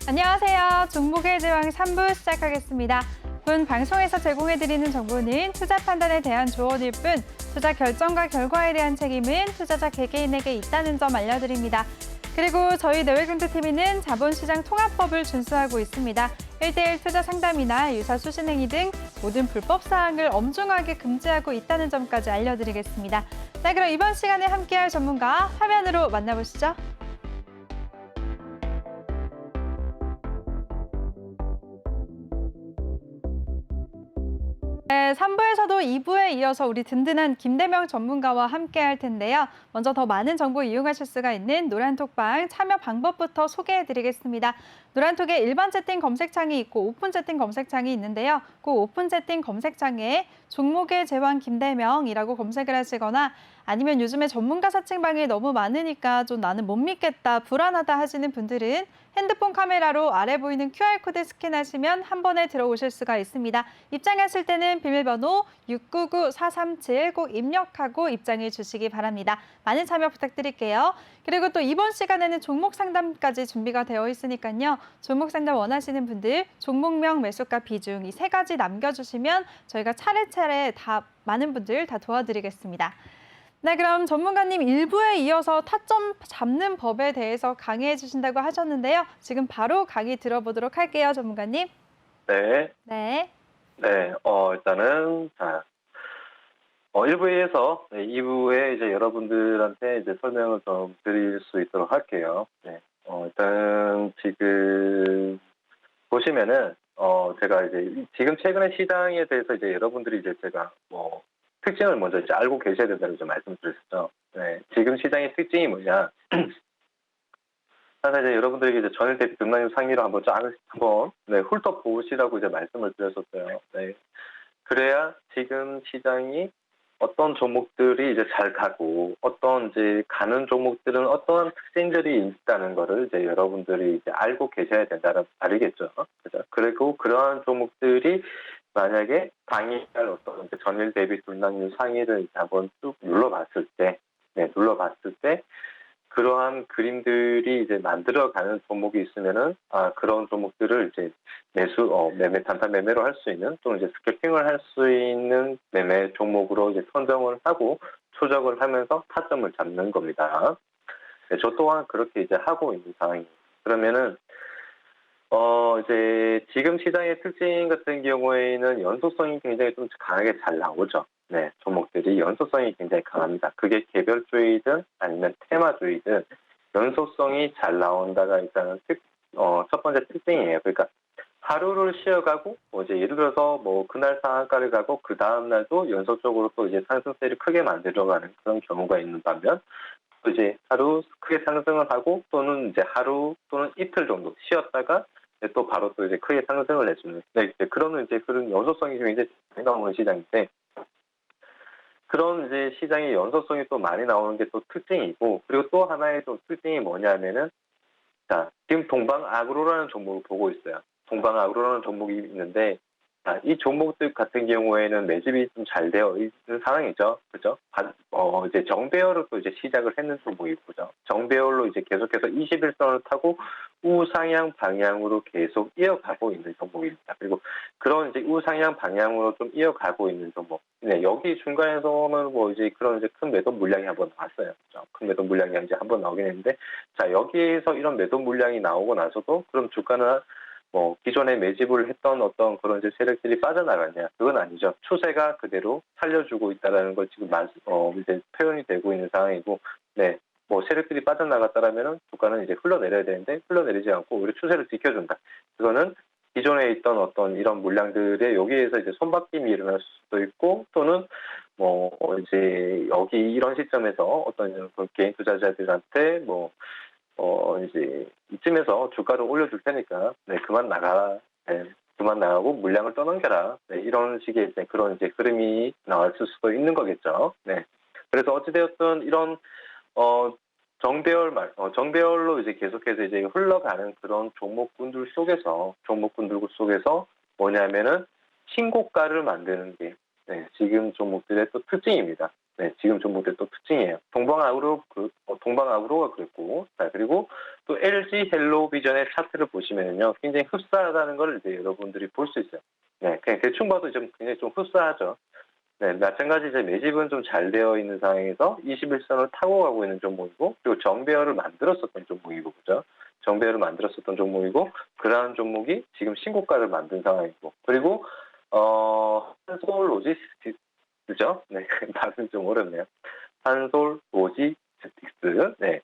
안녕하세요. 종목의 제왕 3부 시작하겠습니다. 본 방송에서 제공해드리는 정보는 투자 판단에 대한 조언일 뿐 투자 결정과 결과에 대한 책임은 투자자 개개인에게 있다는 점 알려드립니다. 그리고 저희 내외금투TV는 자본시장 통합법을 준수하고 있습니다. 1대1 투자 상담이나 유사 수신행위 등 모든 불법 사항을 엄중하게 금지하고 있다는 점까지 알려드리겠습니다. 자, 그럼 이번 시간에 함께할 전문가 화면으로 만나보시죠. 네, 3부에서도 2부에 이어서 우리 든든한 김대명 전문가와 함께 할 텐데요. 먼저 더 많은 정보 이용하실 수가 있는 노란톡방 참여 방법부터 소개해드리겠습니다. 노란톡에 일반 채팅 검색창이 있고 오픈 채팅 검색창이 있는데요. 그 오픈 채팅 검색창에 종목의 제왕 김대명이라고 검색을 하시거나 아니면 요즘에 전문가 사칭방이 너무 많으니까 좀 나는 못 믿겠다, 불안하다 하시는 분들은 핸드폰 카메라로 아래 보이는 QR코드 스캔하시면 한 번에 들어오실 수가 있습니다. 입장하실 때는 비밀번호 699-437 꼭 입력하고 입장해 주시기 바랍니다. 많은 참여 부탁드릴게요. 그리고 또 이번 시간에는 종목 상담까지 준비가 되어 있으니까요. 종목 상담 원하시는 분들 종목명, 매수가, 비중 이 세 가지 남겨주시면 저희가 차례차례 다 많은 분들 다 도와드리겠습니다. 네, 그럼 전문가님 1부에 이어서 타점 잡는 법에 대해서 강의해 주신다고 하셨는데요. 지금 바로 강의 들어보도록 할게요, 전문가님. 네. 네. 일단은, 1부에 이어서 2부에 이제 여러분들한테 이제 설명을 좀 드릴 수 있도록 할게요. 네. 일단 지금 보시면은, 제가 이제 지금 최근에 시장에 대해서 이제 여러분들이 이제 제가 특징을 먼저 이제 알고 계셔야 된다고 좀 말씀드렸었죠. 네. 지금 시장의 특징이 뭐냐. 항상 이제 여러분들에게 이제 전일 대비 등락률 상위로 한번 훑어보시라고 이제 말씀을 드렸었어요. 네. 그래야 지금 시장이 어떤 종목들이 이제 잘 가고 어떤 이제 가는 종목들은 어떠한 특징들이 있다는 거를 이제 여러분들이 이제 알고 계셔야 된다는 말이겠죠. 그죠? 그리고 그러한 종목들이 만약에 당일 어떤 이제 전일 대비 등락률 상위를 이제 한번 쭉 눌러봤을 때, 그러한 그림들이 이제 만들어가는 종목이 있으면은 그런 종목들을 이제 단타 매매로 할 수 있는 또는 이제 스캐핑을 할 수 있는 매매 종목으로 이제 선정을 하고 추적을 하면서 타점을 잡는 겁니다. 네, 저 또한 그렇게 이제 하고 있는 상황입니다. 그러면은 이제 지금 시장의 특징 같은 경우에는 연속성이 굉장히 좀 강하게 잘 나오죠. 네, 종목들이 연속성이 굉장히 강합니다. 그게 개별주이든 아니면 테마주이든 연속성이 잘 나온다가 일단은 첫 번째 특징이에요. 그러니까 하루를 쉬어가고 이제 예를 들어서 그날 상한가를 가고 그 다음 날도 연속적으로 또 이제 상승세를 크게 만들어가는 그런 경우가 있는 반면 또 이제 하루 크게 상승을 하고 또는 이제 하루 또는 이틀 정도 쉬었다가 또 바로 또 이제 크게 상승을 해주는 그런 연속성이 굉장히 많이 나오는 시장인데 그런 이제 시장의 연속성이 또 많이 나오는 게 또 특징이고 그리고 또 하나의 또 특징이 뭐냐면은 지금 동방아그로라는 종목을 보고 있어요. 동방아그로라는 종목이 있는데 이 종목들 같은 경우에는 매집이 좀 잘 되어 있는 상황이죠. 그죠? 이제 정배열로 또 이제 시작을 했는 종목이고요. 정배열로 이제 계속해서 21선을 타고 우상향 방향으로 계속 이어가고 있는 종목입니다. 그리고 그런 이제 우상향 방향으로 좀 이어가고 있는 종목. 네, 여기 중간에서는 이제 그런 이제 큰 매도 물량이 한번 나왔어요. 그죠? 큰 매도 물량이 이제 한번 나오긴 했는데, 여기에서 이런 매도 물량이 나오고 나서도 그럼 주가는 기존에 매집을 했던 어떤 그런 이제 세력들이 빠져나갔냐? 그건 아니죠. 추세가 그대로 살려주고 있다라는 걸 지금 이제 표현이 되고 있는 상황이고, 네. 세력들이 빠져나갔다라면은 주가는 이제 흘러내려야 되는데, 흘러내리지 않고 오히려 추세를 지켜준다. 그거는 기존에 있던 어떤 이런 물량들의 여기에서 이제 손바뀜이 일어날 수도 있고, 또는 이제 여기 이런 시점에서 어떤 개인 투자자들한테 이제 이쯤에서 주가를 올려줄 테니까 그만 나가, 그만 나가고 물량을 떠넘겨라, 이런 식의 이제 그런 이제 흐름이 나왔을 수도 있는 거겠죠. 네. 그래서 어찌되었든 이런 정배열로 이제 계속해서 이제 흘러가는 그런 종목군들 속에서 뭐냐면은 신고가를 만드는 게 지금 종목들의 또 특징입니다. 네, 지금 종목들 또 특징이에요. 동방아그로가 그랬고, 자, 그리고 또 LG 헬로비전의 차트를 보시면요, 굉장히 흡사하다는 걸 이제 여러분들이 볼 수 있어요. 네, 그냥 대충 봐도 좀 굉장히 좀 흡사하죠. 네, 마찬가지 이제 매집은 좀 잘 되어 있는 상황에서 21선을 타고 가고 있는 종목이고, 그리고 정배열을 만들었었던 종목이고, 그죠? 정배열을 만들었었던 종목이고, 그러한 종목이 지금 신고가를 만든 상황이고, 그리고 한솔 로지스틱스죠? 네, 발음 좀 어렵네요. 한솔 로지스틱스. 네,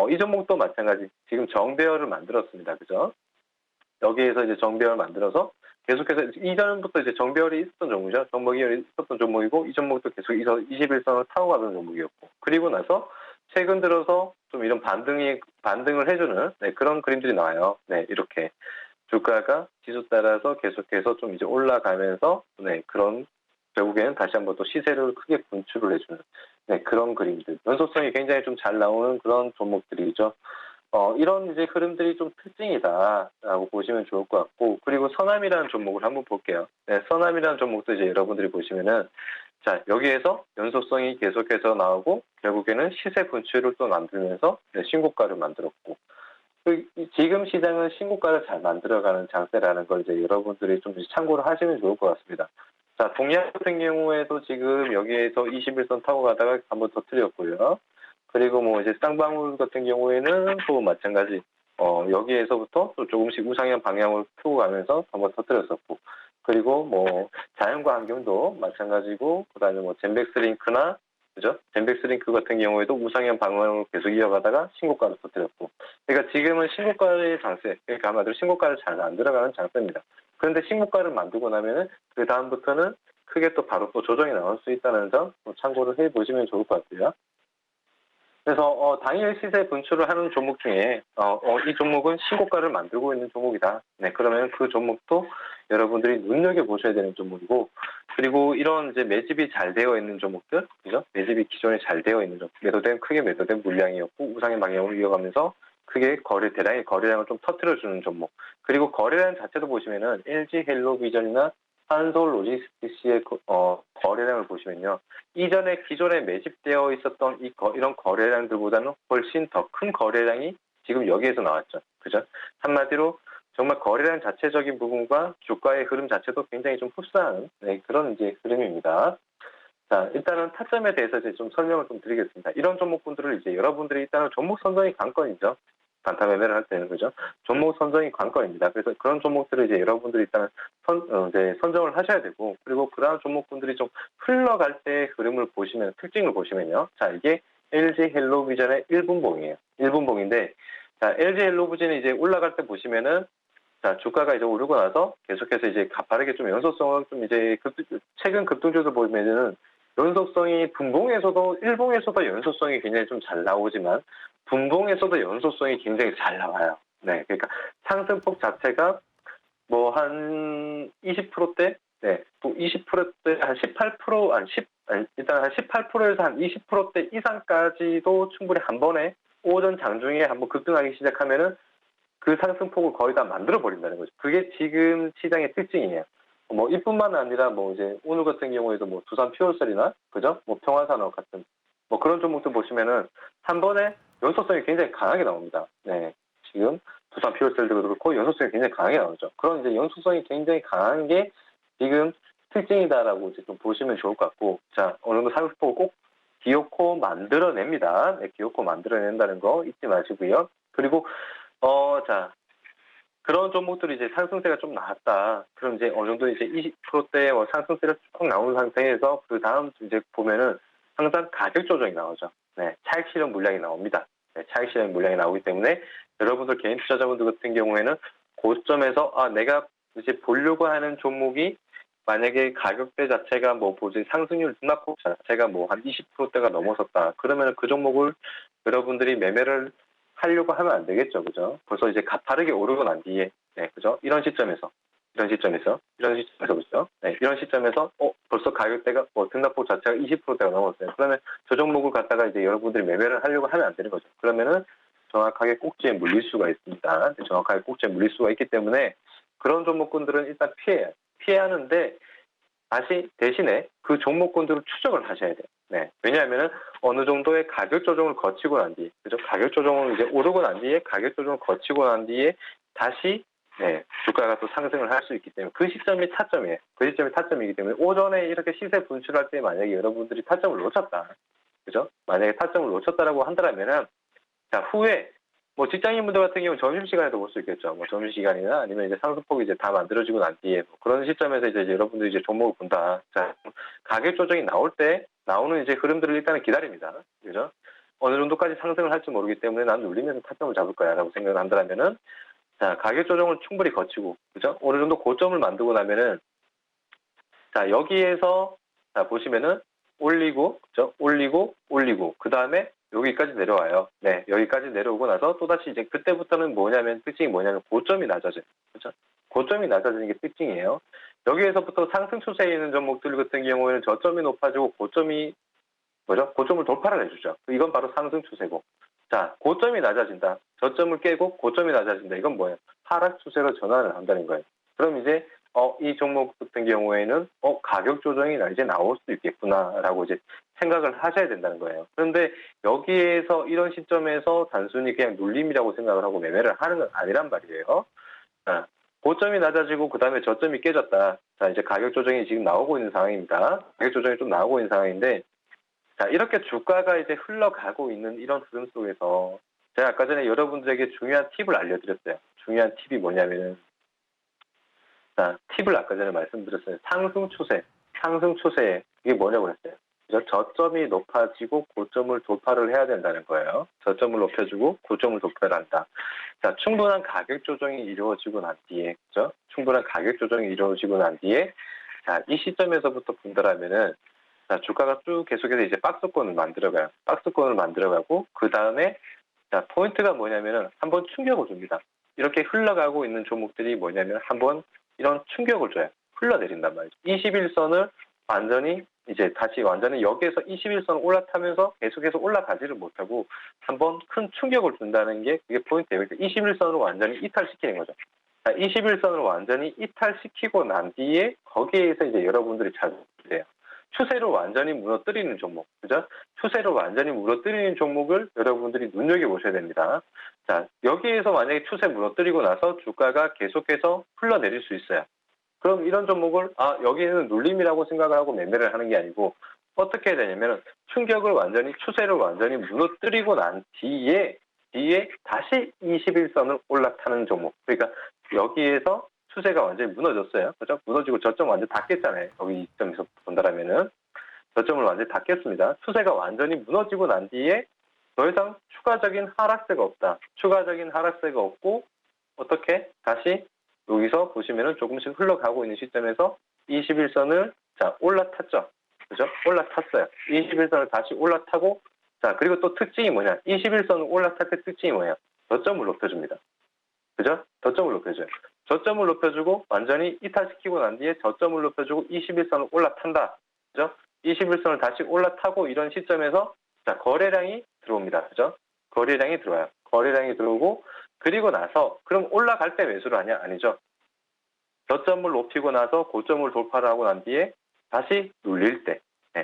이 종목도 마찬가지 지금 정배열을 만들었습니다, 그죠? 여기에서 이제 정배열 만들어서 계속해서 이전부터 이제 정배열이 있었던 종목이죠. 정배열이 있었던 종목이고 이 종목도 계속 21선을 타고 가던 종목이었고 그리고 나서 최근 들어서 좀 이런 반등을 해주는 네, 그런 그림들이 나와요. 네, 이렇게 주가가 지수 따라서 계속해서 좀 이제 올라가면서 네, 그런 결국에는 다시 한번 또 시세를 크게 분출을 해주는 네, 그런 그림들. 연속성이 굉장히 좀 잘 나오는 그런 종목들이죠. 이런 이제 흐름들이 좀 특징이다라고 보시면 좋을 것 같고, 그리고 서남이라는 종목을 한번 볼게요. 네, 서남이라는 종목도 이제 여러분들이 보시면은, 자, 여기에서 연속성이 계속해서 나오고, 결국에는 시세 분출을 또 만들면서 네, 신고가를 만들었고, 지금 시장은 신고가를 잘 만들어가는 장세라는 걸 이제 여러분들이 좀 참고를 하시면 좋을 것 같습니다. 자, 동양 같은 경우에도 지금 여기에서 21선 타고 가다가 한번 터뜨렸고요. 그리고 뭐 이제 쌍방울 같은 경우에는 또 마찬가지 여기에서부터 또 조금씩 우상향 방향으로 풀고 가면서 한번 터뜨렸었고 그리고 뭐 자연과 환경도 마찬가지고 그다음에 뭐 젠백스링크나 그죠? 젠백스링크 같은 경우에도 우상향 방향으로 계속 이어가다가 신고가를 터뜨렸고 그러니까 지금은 신고가의 장세 그러니까 한마디로 신고가를 잘 만들어가는 장세입니다. 그런데 신고가를 만들고 나면은 그 다음부터는 크게 또 바로 또 조정이 나올 수 있다는 점 참고를 해보시면 좋을 것 같고요. 그래서 당일 시세 분출을 하는 종목 중에 이 종목은 신고가를 만들고 있는 종목이다. 네, 그러면 그 종목도 여러분들이 눈여겨 보셔야 되는 종목이고, 그리고 이런 이제 매집이 잘 되어 있는 종목들, 그죠? 매집이 기존에 잘 되어 있는 종목, 크게 매도된 물량이었고 우상의 방향으로 이어가면서 크게 대량의 거래량을 좀 터뜨려주는 종목. 그리고 거래량 자체도 보시면은 LG 헬로비전이나 한솔 로지스틱스의 거래량을 보시면요. 이전에 기존에 매집되어 있었던 이런 거래량들보다는 훨씬 더 큰 거래량이 지금 여기에서 나왔죠. 그죠? 한마디로 정말 거래량 자체적인 부분과 주가의 흐름 자체도 굉장히 좀 흡사한 네, 그런 이제 흐름입니다. 자, 일단은 타점에 대해서 이제 좀 설명을 좀 드리겠습니다. 이런 종목분들을 이제 여러분들이 일단은 종목 선정이 관건이죠. 단타 매매를 할 때는 그죠? 종목 선정이 관건입니다. 그래서 그런 종목들을 이제 여러분들이 일단 이제 선정을 하셔야 되고 그리고 그러한 종목분들이 좀 흘러갈 때 흐름을 보시면 특징을 보시면요. 자, 이게 LG 헬로비전의 1분봉이에요. 1분봉인데 자, LG 헬로비전이 이제 올라갈 때 보시면은 자, 주가가 이제 오르고 나서 계속해서 이제 가파르게 좀 연속성을 좀 이제 최근 급등주도 보면은 연속성이 분봉에서도 일봉에서도 연속성이 굉장히 좀 잘 나오지만 분봉에서도 연속성이 굉장히 잘 나와요. 네, 그러니까 상승폭 자체가 뭐 한 20%대, 네, 뭐 20%대 한 18%, 일단 한 18%에서 한 20%대 이상까지도 충분히 한 번에 오전 장중에 한번 급등하기 시작하면은 그 상승폭을 거의 다 만들어 버린다는 거죠. 그게 지금 시장의 특징이에요. 뭐 이뿐만 아니라 뭐 이제 오늘 같은 경우에도 뭐 두산 퓨어셀이나 그죠? 뭐 평화산업 같은 뭐 그런 종목들 보시면은 한 번에 연속성이 굉장히 강하게 나옵니다. 네, 지금 두산 퓨어셀도 그렇고 연속성이 굉장히 강하게 나오죠. 그런 이제 연속성이 굉장히 강한 게 지금 특징이다라고 이제 좀 보시면 좋을 것 같고, 자 어느 정도 상승폭을 꼭 기어코 만들어냅니다. 네, 기어코 만들어낸다는 거 잊지 마시고요. 그리고 자. 그런 종목들이 이제 상승세가 좀 나왔다. 그럼 이제 어느 정도 이제 20%대 상승세가 쭉 나오는 상태에서 그 다음 이제 보면은 항상 가격 조정이 나오죠. 네, 차익 실현 물량이 나옵니다. 네, 차익 실현 물량이 나오기 때문에 여러분들 개인 투자자분들 같은 경우에는 고점에서 내가 이제 보려고 하는 종목이 만약에 가격대 자체가 뭐 보지 상승률 등락폭 자체가 뭐 한 20%대가 넘어섰다. 그러면 그 종목을 여러분들이 매매를 하려고 하면 안 되겠죠, 그죠? 벌써 이제 가파르게 오르고 난 뒤에, 네, 그죠? 이런 시점에서, 그죠? 네, 이런 시점에서, 벌써 가격대가, 등락폭 자체가 20%대가 넘었어요. 그러면 저 종목을 갖다가 이제 여러분들이 매매를 하려고 하면 안 되는 거죠. 그러면은 정확하게 꼭지에 물릴 수가 있습니다. 정확하게 꼭지에 물릴 수가 있기 때문에 그런 종목군들은 일단 피해야 하는데, 다시 대신에 그 종목군들을 추적을 하셔야 돼요. 네. 왜냐하면은 어느 정도의 가격 조정을 거치고 난 뒤에, 그죠? 가격 조정을 이제 오르고 난 뒤에 가격 조정을 거치고 난 뒤에 다시 네, 주가가 또 상승을 할 수 있기 때문에 그 시점이 타점이에요. 그 시점이 타점이기 때문에 오전에 이렇게 시세 분출할 때 만약에 여러분들이 타점을 놓쳤다. 그죠? 만약에 타점을 놓쳤다라고 한다면은 자, 후에 뭐 직장인분들 같은 경우는 점심시간에도 볼 수 있겠죠. 뭐 점심시간이나 아니면 이제 상승폭이 이제 다 만들어지고 난 뒤에 뭐 그런 시점에서 이제 여러분들이 이제 종목을 본다. 자, 가격 조정이 나올 때 나오는 이제 흐름들을 일단은 기다립니다. 그죠? 어느 정도까지 상승을 할지 모르기 때문에 난 눌리면서 타점을 잡을 거야라고 생각을 한다면은 자, 가격 조정을 충분히 거치고 그죠? 어느 정도 고점을 만들고 나면은 자, 여기에서 자, 보시면은 올리고 그죠? 올리고 그다음에 여기까지 내려와요. 네, 여기까지 내려오고 나서 또다시 이제 그때부터는 뭐냐면 특징이 뭐냐면 고점이 낮아져요. 그렇죠? 고점이 낮아지는 게 특징이에요. 여기에서부터 상승 추세에 있는 종목들 같은 경우에는 저점이 높아지고 고점이 뭐죠? 고점을 돌파를 해주죠. 이건 바로 상승 추세고. 자, 고점이 낮아진다. 저점을 깨고 고점이 낮아진다. 이건 뭐예요? 하락 추세로 전환을 한다는 거예요. 그럼 이제 이 종목 같은 경우에는 가격 조정이 이제 나올 수 있겠구나라고 이제 생각을 하셔야 된다는 거예요. 그런데 여기에서 이런 시점에서 단순히 그냥 눌림이라고 생각을 하고 매매를 하는 건 아니란 말이에요. 자, 고점이 낮아지고 그다음에 저점이 깨졌다. 자, 이제 가격 조정이 지금 나오고 있는 상황입니다. 가격 조정이 좀 나오고 있는 상황인데 자, 이렇게 주가가 이제 흘러가고 있는 이런 흐름 속에서 제가 아까 전에 여러분들에게 중요한 팁을 알려드렸어요. 중요한 팁이 뭐냐면은 자, 팁을 아까 전에 말씀드렸어요. 상승 추세 이게 뭐냐고 했어요. 그래서 저점이 높아지고 고점을 돌파를 해야 된다는 거예요. 저점을 높여주고 고점을 돌파를 한다. 자, 충분한 가격 조정이 이루어지고 난 뒤에, 그죠? 충분한 가격 조정이 이루어지고 난 뒤에, 자, 이 시점에서부터 본다라면은, 자, 주가가 쭉 계속해서 이제 박스권을 만들어가요. 박스권을 만들어가고, 그 다음에, 자, 포인트가 뭐냐면은, 한번 충격을 줍니다. 이렇게 흘러가고 있는 종목들이 뭐냐면, 한번 이런 충격을 줘요. 흘러내린단 말이죠. 21선을 완전히 이제 다시 완전히 여기에서 21선을 올라타면서 계속해서 올라가지를 못하고 한번 큰 충격을 준다는 게 그게 포인트예요. 그러니까 21선을 완전히 이탈시키는 거죠. 21선을 완전히 이탈시키고 난 뒤에 거기에서 이제 여러분들이 찾으세요. 추세를 완전히 무너뜨리는 종목, 그죠? 추세를 완전히 무너뜨리는 종목을 여러분들이 눈여겨보셔야 됩니다. 자, 여기에서 만약에 추세 무너뜨리고 나서 주가가 계속해서 흘러내릴 수 있어요. 그럼 이런 종목을 여기에는 눌림이라고 생각을 하고 매매를 하는 게 아니고 어떻게 해야 되냐면 추세를 완전히 무너뜨리고 난 뒤에 다시 21선을 올라타는 종목. 그러니까 여기에서 추세가 완전히 무너졌어요. 그죠? 무너지고 저점 완전 다 깼잖아요. 여기 이 점에서 본다라면은 저점을 완전히 다 깼습니다. 추세가 완전히 무너지고 난 뒤에 더 이상 추가적인 하락세가 없다. 추가적인 하락세가 없고 어떻게 다시 여기서 보시면은 조금씩 흘러가고 있는 시점에서 21선을 자 올라탔죠. 그죠? 올라탔어요. 21선을 다시 올라타고 자 그리고 또 특징이 뭐냐? 21선을 올라탈 때 특징이 뭐냐? 저점을 높여줍니다. 그죠? 저점을 높여줘요. 저점을 높여주고 완전히 이탈시키고 난 뒤에 저점을 높여주고 21선을 올라탄다. 그죠? 21선을 다시 올라타고 이런 시점에서 자 거래량이 들어옵니다. 그죠? 거래량이 들어와요. 거래량이 들어오고 그리고 나서 그럼 올라갈 때 매수를 하냐? 아니죠. 저점을 높이고 나서 고점을 돌파를 하고 난 뒤에 다시 눌릴 때,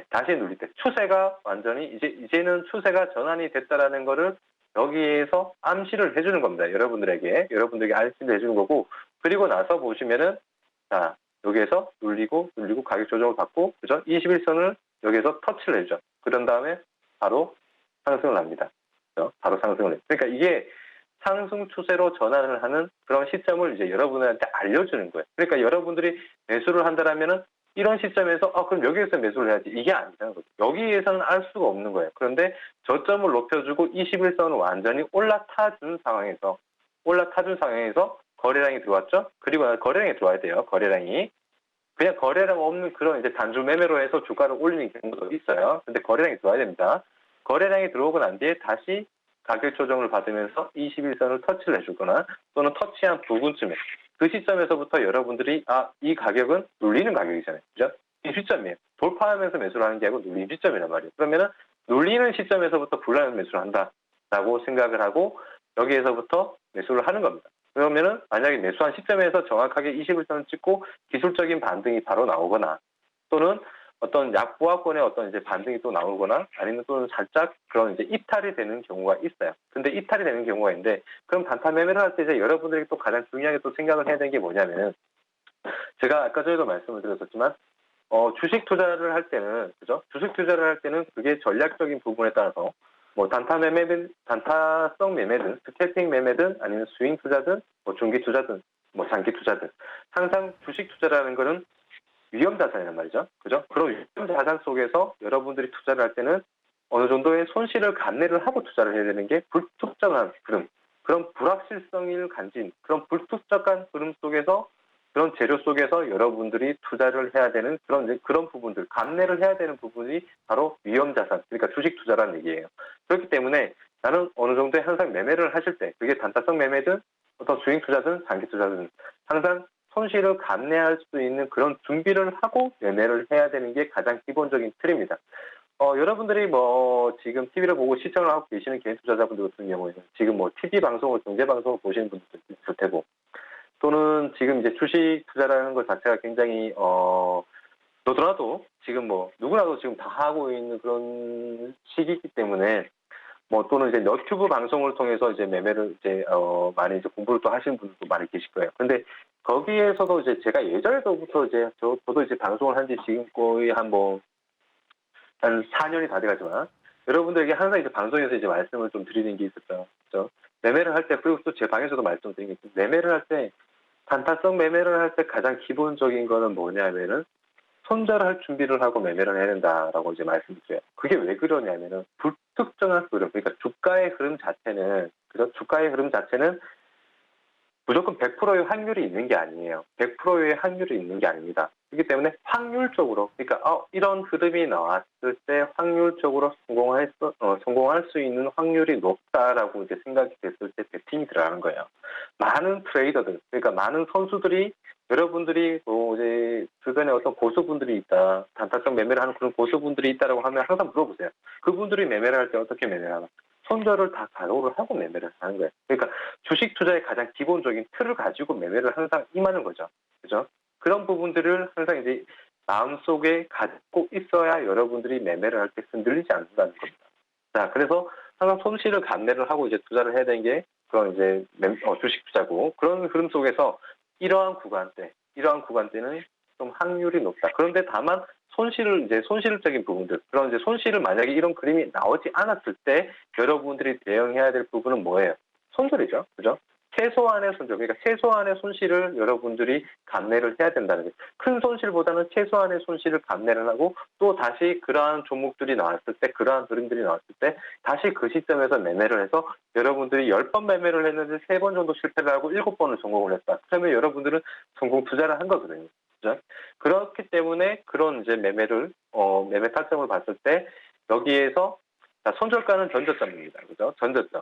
다시 눌릴 때 추세가 완전히 이제는 추세가 전환이 됐다라는 거를 여기에서 암시를 해주는 겁니다. 여러분들에게 암시를 해주는 거고 그리고 나서 보시면은 자 여기에서 눌리고 가격 조정을 받고 그죠? 21선을 여기에서 터치를 해주죠. 그런 다음에 바로 상승을 합니다. 그죠? 바로 상승을 해요. 그러니까 이게 상승 추세로 전환을 하는 그런 시점을 이제 여러분한테 알려주는 거예요. 그러니까 여러분들이 매수를 한다면은 이런 시점에서 그럼 여기에서 매수를 해야지 이게 아니라는 거죠. 여기에서는 알 수가 없는 거예요. 그런데 저점을 높여주고 21선을 완전히 올라타준 상황에서 거래량이 들어왔죠. 그리고 거래량이 들어와야 돼요. 거래량이 그냥 거래량 없는 그런 이제 단주 매매로 해서 주가를 올리는 경우도 있어요. 근데 거래량이 들어와야 됩니다. 거래량이 들어오고 난 뒤에 다시 가격 조정을 받으면서 21선을 터치를 해주거나 또는 터치한 부분쯤에 그 시점에서부터 여러분들이 이 가격은 눌리는 가격이잖아요. 그죠? 이 시점이에요. 돌파하면서 매수를 하는 게 아니고 눌리는 시점이란 말이에요. 그러면은 눌리는 시점에서부터 불리한 매수를 한다라고 생각을 하고 여기에서부터 매수를 하는 겁니다. 그러면은 만약에 매수한 시점에서 정확하게 21선을 찍고 기술적인 반등이 바로 나오거나 또는 어떤 약보합권의 어떤 이제 반등이 또 나오거나 아니면 또는 살짝 그런 이제 이탈이 되는 경우가 있어요. 근데 이탈이 되는 경우가 있는데 그럼 단타 매매를 할 때 이제 여러분들이 또 가장 중요하게 또 생각을 해야 되는 게 뭐냐면은 제가 아까 전에도 말씀을 드렸었지만 주식 투자를 할 때는 그죠? 주식 투자를 할 때는 그게 전략적인 부분에 따라서 뭐 단타 매매든 단타성 매매든 스태핑 매매든 아니면 스윙 투자든 뭐 중기 투자든 뭐 장기 투자든 항상 주식 투자라는 거는 위험 자산이란 말이죠. 그죠? 그런 위험 자산 속에서 여러분들이 투자를 할 때는 어느 정도의 손실을 감내를 하고 투자를 해야 되는 게 불특정한 흐름, 그런 불확실성을 가진 그런 불특정한 흐름 속에서 그런 재료 속에서 여러분들이 투자를 해야 되는 그런 부분들, 감내를 해야 되는 부분이 바로 위험 자산, 그러니까 주식 투자라는 얘기예요. 그렇기 때문에 나는 어느 정도의 항상 매매를 하실 때, 그게 단타성 매매든 어떤 스윙 투자든 장기 투자든 항상 손실을 감내할 수 있는 그런 준비를 하고 매매를 해야 되는 게 가장 기본적인 틀입니다. 여러분들이 뭐 지금 TV를 보고 시청을 하고 계시는 개인 투자자분들 같은 경우에는 지금 뭐 TV 방송을, 경제 방송을 보시는 분들도 있을 테고, 또는 지금 이제 주식 투자라는 것 자체가 굉장히 너도나도 지금 뭐 누구나도 지금 다 하고 있는 그런 시기이기 때문에 뭐 또는 이제 너튜브 방송을 통해서 이제 매매를 이제 많이 이제 공부를 또 하시는 분들도 많이 계실 거예요. 근데 거기에서도 이제 제가 예전에부터 이제 저도 이제 방송을 한 지 지금 거의 한 4년이 다 돼가지만 여러분들에게 항상 이제 방송에서 이제 말씀을 좀 드리는 게 있었죠. 그죠? 매매를 할 때, 그리고 또 제 방에서도 말씀드린 게 있어요. 매매를 할 때, 단타성 매매를 할 때 가장 기본적인 거는 뭐냐면은 손절할 준비를 하고 매매를 해야 된다라고 이제 말씀드려요. 그게 왜 그러냐면은 불특정한 흐름, 그러니까 주가의 흐름 자체는, 그죠? 주가의 흐름 자체는 무조건 100%의 확률이 있는 게 아니에요. 100%의 확률이 있는 게 아닙니다. 그렇기 때문에 확률적으로, 그러니까 이런 흐름이 나왔을 때 확률적으로 성공할 수 있는 확률이 높다라고 이제 생각이 됐을 때 베팅이 들어가는 거예요. 많은 트레이더들, 그러니까 많은 선수들이, 여러분들이 뭐 이제 주변에 어떤 고수분들이 있다, 단타성 매매를 하는 그런 고수분들이 있다라고 하면 항상 물어보세요. 그분들이 매매를 할 때 어떻게 매매를 하나? 손절을 다 각오를 하고 매매를 하는 거예요. 그러니까 주식 투자의 가장 기본적인 틀을 가지고 매매를 항상 임하는 거죠. 그죠? 그런 부분들을 항상 이제 마음속에 갖고 있어야 여러분들이 매매를 할 때 흔들리지 않는다는 겁니다. 자, 그래서 항상 손실을 감내를 하고 이제 투자를 해야 되는 게 그런 이제 주식 투자고, 그런 흐름 속에서 이러한 구간대는 좀 확률이 높다. 그런데 다만 손실적인 부분들, 그런 이제 손실을 만약에 이런 그림이 나오지 않았을 때 여러분들이 대응해야 될 부분은 뭐예요? 손절이죠. 그죠? 최소한의 손절, 그러니까 최소한의 손실을 여러분들이 감내를 해야 된다는 거예요. 큰 손실보다는 최소한의 손실을 감내를 하고 또 다시 그러한 종목들이 나왔을 때, 그러한 그림들이 나왔을 때 다시 그 시점에서 매매를 해서 여러분들이 10번 매매를 했는데 3번 정도 실패를 하고 7번을 성공을 했다. 그러면 여러분들은 성공 투자를 한 거거든요. 그죠? 그렇기 때문에 그런 이제 매매 타점을 봤을 때 여기에서 손절가는 전저점입니다. 그죠? 전저점.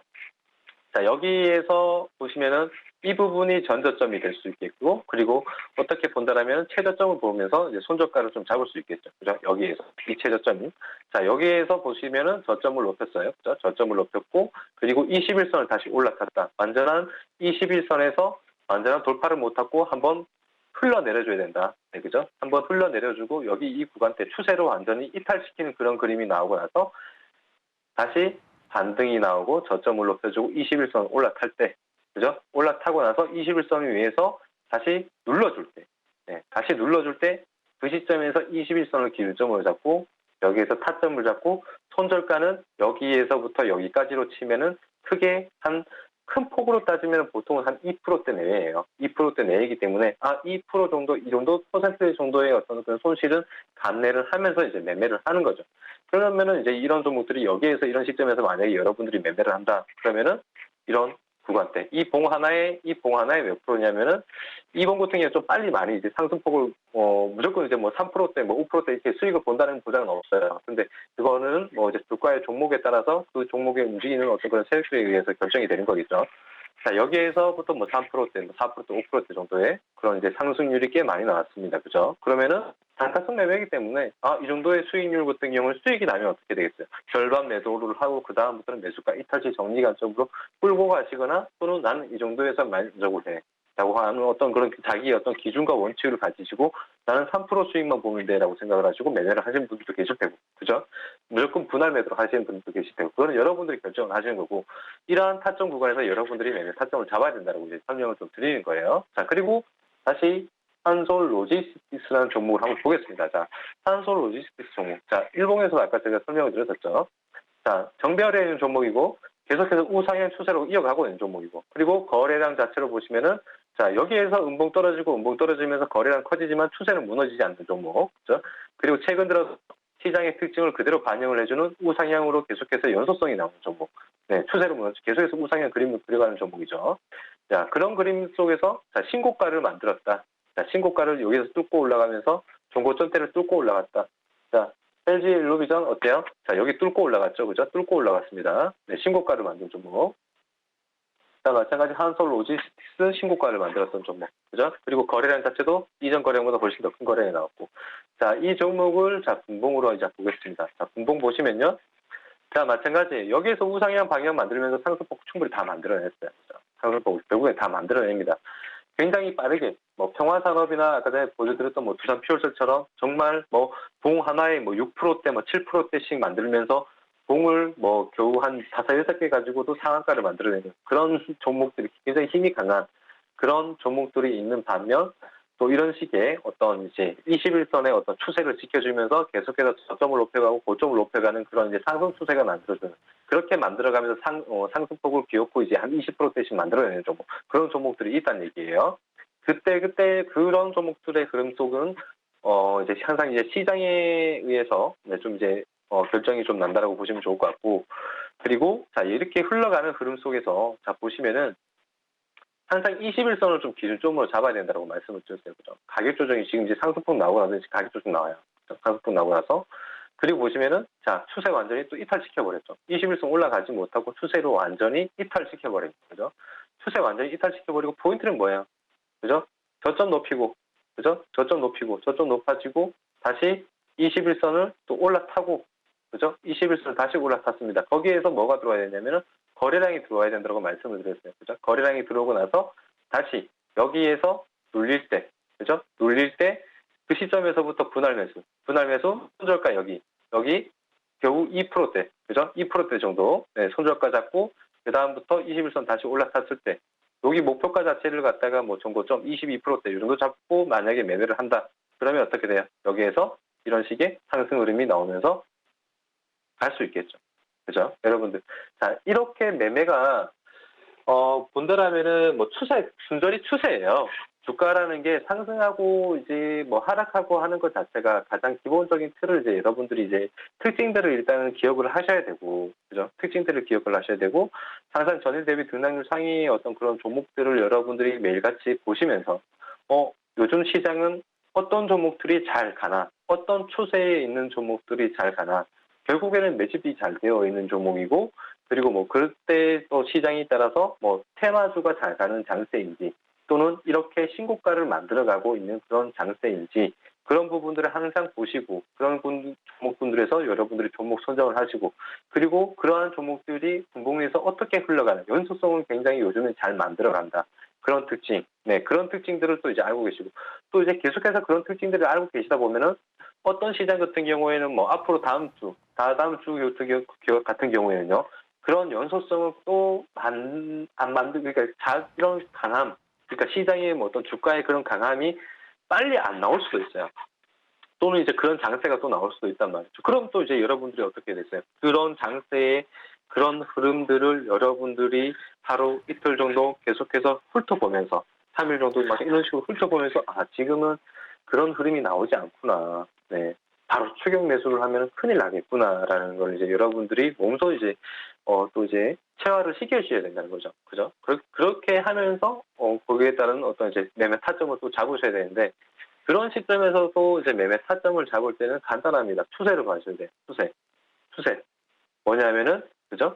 자, 여기에서 보시면은 이 부분이 전저점이 될 수 있겠고, 그리고 어떻게 본다라면 최저점을 보면서 이제 손절가를 좀 잡을 수 있겠죠. 그죠? 여기에서 이 최저점이. 자, 여기에서 보시면은 저점을 높였어요. 그죠? 저점을 높였고, 그리고 21선을 다시 올라탔다. 완전한 21선에서 완전한 돌파를 못하고 한번 흘러내려줘야 된다. 네, 그죠? 한번 흘러내려주고 여기 이 구간대 추세로 완전히 이탈시키는 그런 그림이 나오고 나서 다시 반등이 나오고 저점을 높여주고 21선 올라탈 때, 그죠? 올라타고 나서 21선 위에서 다시 눌러줄 때, 네, 다시 눌러줄 때 그 시점에서 21선을 기준점으로 잡고 여기에서 타점을 잡고 손절가는 여기에서부터 여기까지로 치면은 크게 큰 폭으로 따지면 보통은 한 2%대 내외예요. 2%대 내외이기 때문에 2% 정도, 이 정도 퍼센트 정도의 어떤 그런 손실은 감내를 하면서 이제 매매를 하는 거죠. 그러면은 이제 이런 종목들이 여기에서 이런 시점에서 만약에 여러분들이 매매를 한다. 그러면은 이런 구간대, 이 봉 하나에 몇 프로냐면은 이 봉 같은 경우에 좀 빨리 많이 이제 상승폭을 무조건 이제 뭐 3%대, 뭐 5%대 이렇게 수익을 본다는 보장은 없어요. 근데 그거는 뭐 이제 주가의 종목에 따라서 그 종목에 움직이는 어떤 그런 세력들에 의해서 결정이 되는 거겠죠. 자, 여기에서부터 뭐 3%대, 뭐 4%대, 5%대 정도의 그런 이제 상승률이 꽤 많이 나왔습니다. 그죠? 그러면은 단타성 매매이기 때문에 이 정도의 수익률 같은 경우는 수익이 나면 어떻게 되겠어요? 절반 매도를 하고 그 다음부터는 매수가 이탈시 정리 관점으로 끌고 가시거나 또는 나는 이 정도에서 만족을 해. 라고 하는 어떤 그런 자기의 어떤 기준과 원칙을 가지시고 나는 3% 수익만 보면 돼라고 생각을 하시고 매매를 하시는 분들도 계실 테고, 그죠? 무조건 분할 매도를 하시는 분들도 계실 테고, 그거는 여러분들이 결정을 하시는 거고, 이러한 타점 구간에서 여러분들이 매매 타점을 잡아야 된다고 이제 설명을 좀 드리는 거예요. 자, 그리고 다시 한솔 로지스틱스라는 종목을 한번 보겠습니다. 자, 한솔 로지스틱스 종목. 자, 일봉에서 아까 제가 설명을 드렸었죠. 자, 정배열에 있는 종목이고, 계속해서 우상향 추세로 이어가고 있는 종목이고, 그리고 거래량 자체로 보시면은, 자, 여기에서 음봉 떨어지고 음봉 떨어지면서 거래량 커지지만 추세는 무너지지 않는 종목. 그죠? 그리고 최근 들어서 시장의 특징을 그대로 반영을 해주는 우상향으로 계속해서 연속성이 나오는 종목. 네, 추세로 무너지 계속해서 우상향 그림을 그려가는 종목이죠. 자, 그런 그림 속에서, 자, 신고가를 만들었다. 자, 신고가를 여기서 뚫고 올라가면서 종고점대를 뚫고 올라갔다. 자, LG 일루비전 어때요? 자, 여기 뚫고 올라갔죠. 그죠? 뚫고 올라갔습니다. 네, 신고가를 만든 종목. 자, 마찬가지 한솔 로지스틱스 신고가를 만들었던 종목. 그죠? 그리고 거래량 자체도 이전 거래량보다 훨씬 더 큰 거래량이 나왔고. 자, 이 종목을 자, 분봉으로 이제 보겠습니다. 자, 분봉 보시면요. 자, 마찬가지. 여기에서 우상향 방향 만들면서 상승폭 충분히 다 만들어냈어요. 그죠? 상승폭 결국에 다 만들어냅니다. 굉장히 빠르게, 뭐, 평화산업이나 아까 전에 보여드렸던 뭐, 두산 퓨얼셀처럼 정말 뭐, 봉 하나에 뭐, 6%대, 뭐, 7%대씩 만들면서 봉을 뭐, 겨우 한 5, 6개 가지고도 상한가를 만들어내는 그런 종목들이 굉장히 힘이 강한 그런 종목들이 있는 반면 또 이런 식의 어떤 이제 21선의 어떤 추세를 지켜주면서 계속해서 저점을 높여가고 고점을 높여가는 그런 이제 상승 추세가 만들어주는 그렇게 만들어가면서 상승폭을 비웠고 이제 한 20%대씩 만들어내는 종목 그런 종목들이 있다는 얘기예요. 그때 그런 종목들의 흐름 속은 이제 항상 이제 시장에 의해서 좀 이제 결정이 좀 난다라고 보시면 좋을 것 같고 그리고 자 이렇게 흘러가는 흐름 속에서 자 보시면은 항상 21선을 좀 기준점으로 잡아야 된다고 말씀을 드렸어요. 그죠? 가격 조정이 지금 이제 상승폭 나오고 나서 이제 가격 조정 나와요. 상승폭 나오고 나서. 그리고 보시면은, 자, 추세 완전히 또 이탈시켜버렸죠. 21선 올라가지 못하고 추세로 완전히 이탈시켜버린 거죠. 추세 완전히 이탈시켜버리고 포인트는 뭐예요? 그죠? 저점 높이고, 그죠? 저점 높이고, 저점 높아지고, 다시 21선을 또 올라타고, 그죠? 21선을 다시 올라탔습니다. 거기에서 뭐가 들어와야 되냐면은, 거래량이 들어와야 된다고 말씀을 드렸어요. 그죠? 거래량이 들어오고 나서 다시 여기에서 눌릴 때, 그죠? 눌릴 때 그 시점에서부터 분할 매수, 손절가 여기 겨우 2%대, 그죠? 2%대 정도, 네, 손절가 잡고 그 다음부터 21선 다시 올라탔을 때 여기 목표가 자체를 갖다가 뭐 정고점 22%대 이 정도 잡고 만약에 매매를 한다. 그러면 어떻게 돼요? 여기에서 이런 식의 상승 흐름이 나오면서 갈 수 있겠죠. 그죠? 여러분들. 자, 이렇게 매매가, 본다라면은 뭐 순전히 추세예요. 주가라는 게 상승하고 이제 뭐 하락하고 하는 것 자체가 가장 기본적인 틀을 이제 여러분들이 이제 특징들을 일단은 기억을 하셔야 되고, 그죠? 특징들을 기억을 하셔야 되고, 항상 전일 대비 등락률 상위의 어떤 그런 종목들을 여러분들이 매일같이 보시면서, 요즘 시장은 어떤 종목들이 잘 가나, 어떤 추세에 있는 종목들이 잘 가나, 결국에는 매집이 잘 되어 있는 종목이고, 그리고 뭐 그때 또 시장에 따라서 뭐 테마주가 잘 가는 장세인지 또는 이렇게 신고가를 만들어가고 있는 그런 장세인지 그런 부분들을 항상 보시고 그런 종목분들에서 여러분들이 종목 선정을 하시고 그리고 그러한 종목들이 분봉에서 어떻게 흘러가는 연속성을 굉장히 요즘은 잘 만들어간다. 그런 특징, 네 그런 특징들을 또 이제 알고 계시고 또 이제 계속해서 그런 특징들을 알고 계시다 보면은 어떤 시장 같은 경우에는 뭐 앞으로 다음 주 같은 경우에는요. 그런 연속성을 또 안 그러니까 이런 강함, 그러니까 시장의 뭐 어떤 주가의 그런 강함이 빨리 안 나올 수도 있어요. 또는 이제 그런 장세가 또 나올 수도 있단 말이죠. 그럼 또 이제 여러분들이 어떻게 됐어요? 그런 장세의 그런 흐름들을 여러분들이 하루 이틀 정도 계속해서 훑어보면서 3일 정도 막 이런 식으로 훑어보면서 지금은 그런 흐름이 나오지 않구나. 네. 바로 추격 매수를 하면 큰일 나겠구나라는 걸 이제 여러분들이 몸소 이제 또 이제 체화를 시켜주셔야 된다는 거죠. 그죠? 그렇게 하면서 거기에 따른 어떤 이제 매매 타점을 또 잡으셔야 되는데 그런 시점에서도 이제 매매 타점을 잡을 때는 간단합니다. 추세를 봐주셔야 돼요. 추세. 뭐냐면은 그죠?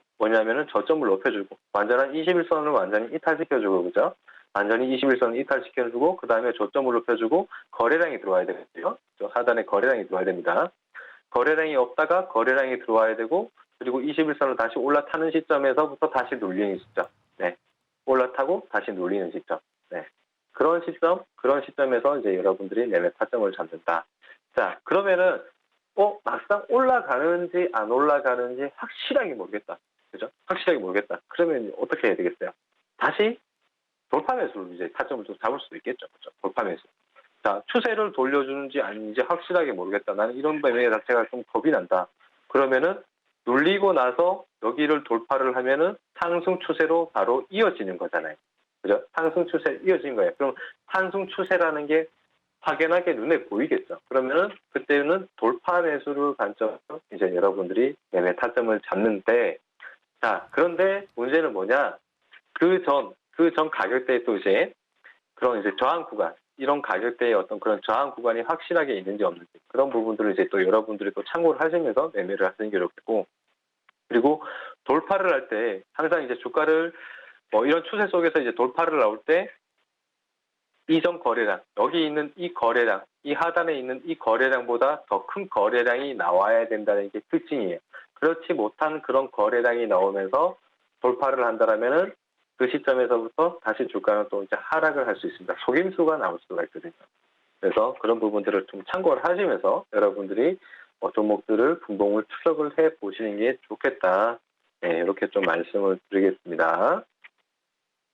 저점을 높여주고 완전한 21선을 완전히 이탈시켜주고 그죠? 완전히 21선을 이탈시켜주고 그 다음에 저점을 높여주고 거래량이 들어와야 되겠죠. 하단에 거래량이 들어와야 됩니다. 거래량이 없다가 거래량이 들어와야 되고 그리고 21선을 다시 올라타는 시점에서부터 다시 눌리는 시점. 네. 올라타고 다시 눌리는 시점. 네. 그런 시점에서 이제 여러분들이 매매 타점을 잡는다. 자, 그러면은 막상 올라가는지 안 올라가는지 확실하게 모르겠다. 그죠? 확실하게 모르겠다. 그러면 어떻게 해야 되겠어요? 다시 돌파 매수로 이제 타점을 좀 잡을 수도 있겠죠. 그죠? 돌파 매수. 자, 추세를 돌려주는지 아닌지 확실하게 모르겠다. 나는 이런 매매 자체가 좀 겁이 난다. 그러면은 눌리고 나서 여기를 돌파를 하면은 상승 추세로 바로 이어지는 거잖아요. 그죠? 상승 추세 이어진 거예요. 그럼 상승 추세라는 게 확연하게 눈에 보이겠죠. 그러면은 그때는 돌파 매수를 관점으로 이제 여러분들이 매매 타점을 잡는데, 자, 그런데 문제는 뭐냐? 그 전 가격대에 또 이제 그런 이제 저항 구간, 이런 가격대의 어떤 그런 저항 구간이 확실하게 있는지 없는지, 그런 부분들을 이제 또 여러분들이 또 참고를 하시면서 매매를 하시는 게 좋겠고, 그리고 돌파를 할 때 항상 이제 주가를 이런 추세 속에서 이제 돌파를 나올 때 이전 거래량, 여기 있는 이 거래량, 이 하단에 있는 이 거래량보다 더 큰 거래량이 나와야 된다는 게 특징이에요. 그렇지 못한 그런 거래량이 나오면서 돌파를 한다면은 그 시점에서부터 다시 주가는 또 이제 하락을 할 수 있습니다. 속임수가 나올 수가 있거든요. 그래서 그런 부분들을 좀 참고를 하시면서 여러분들이 종목들을 분봉을 추적을 해 보시는 게 좋겠다. 네, 이렇게 좀 말씀을 드리겠습니다.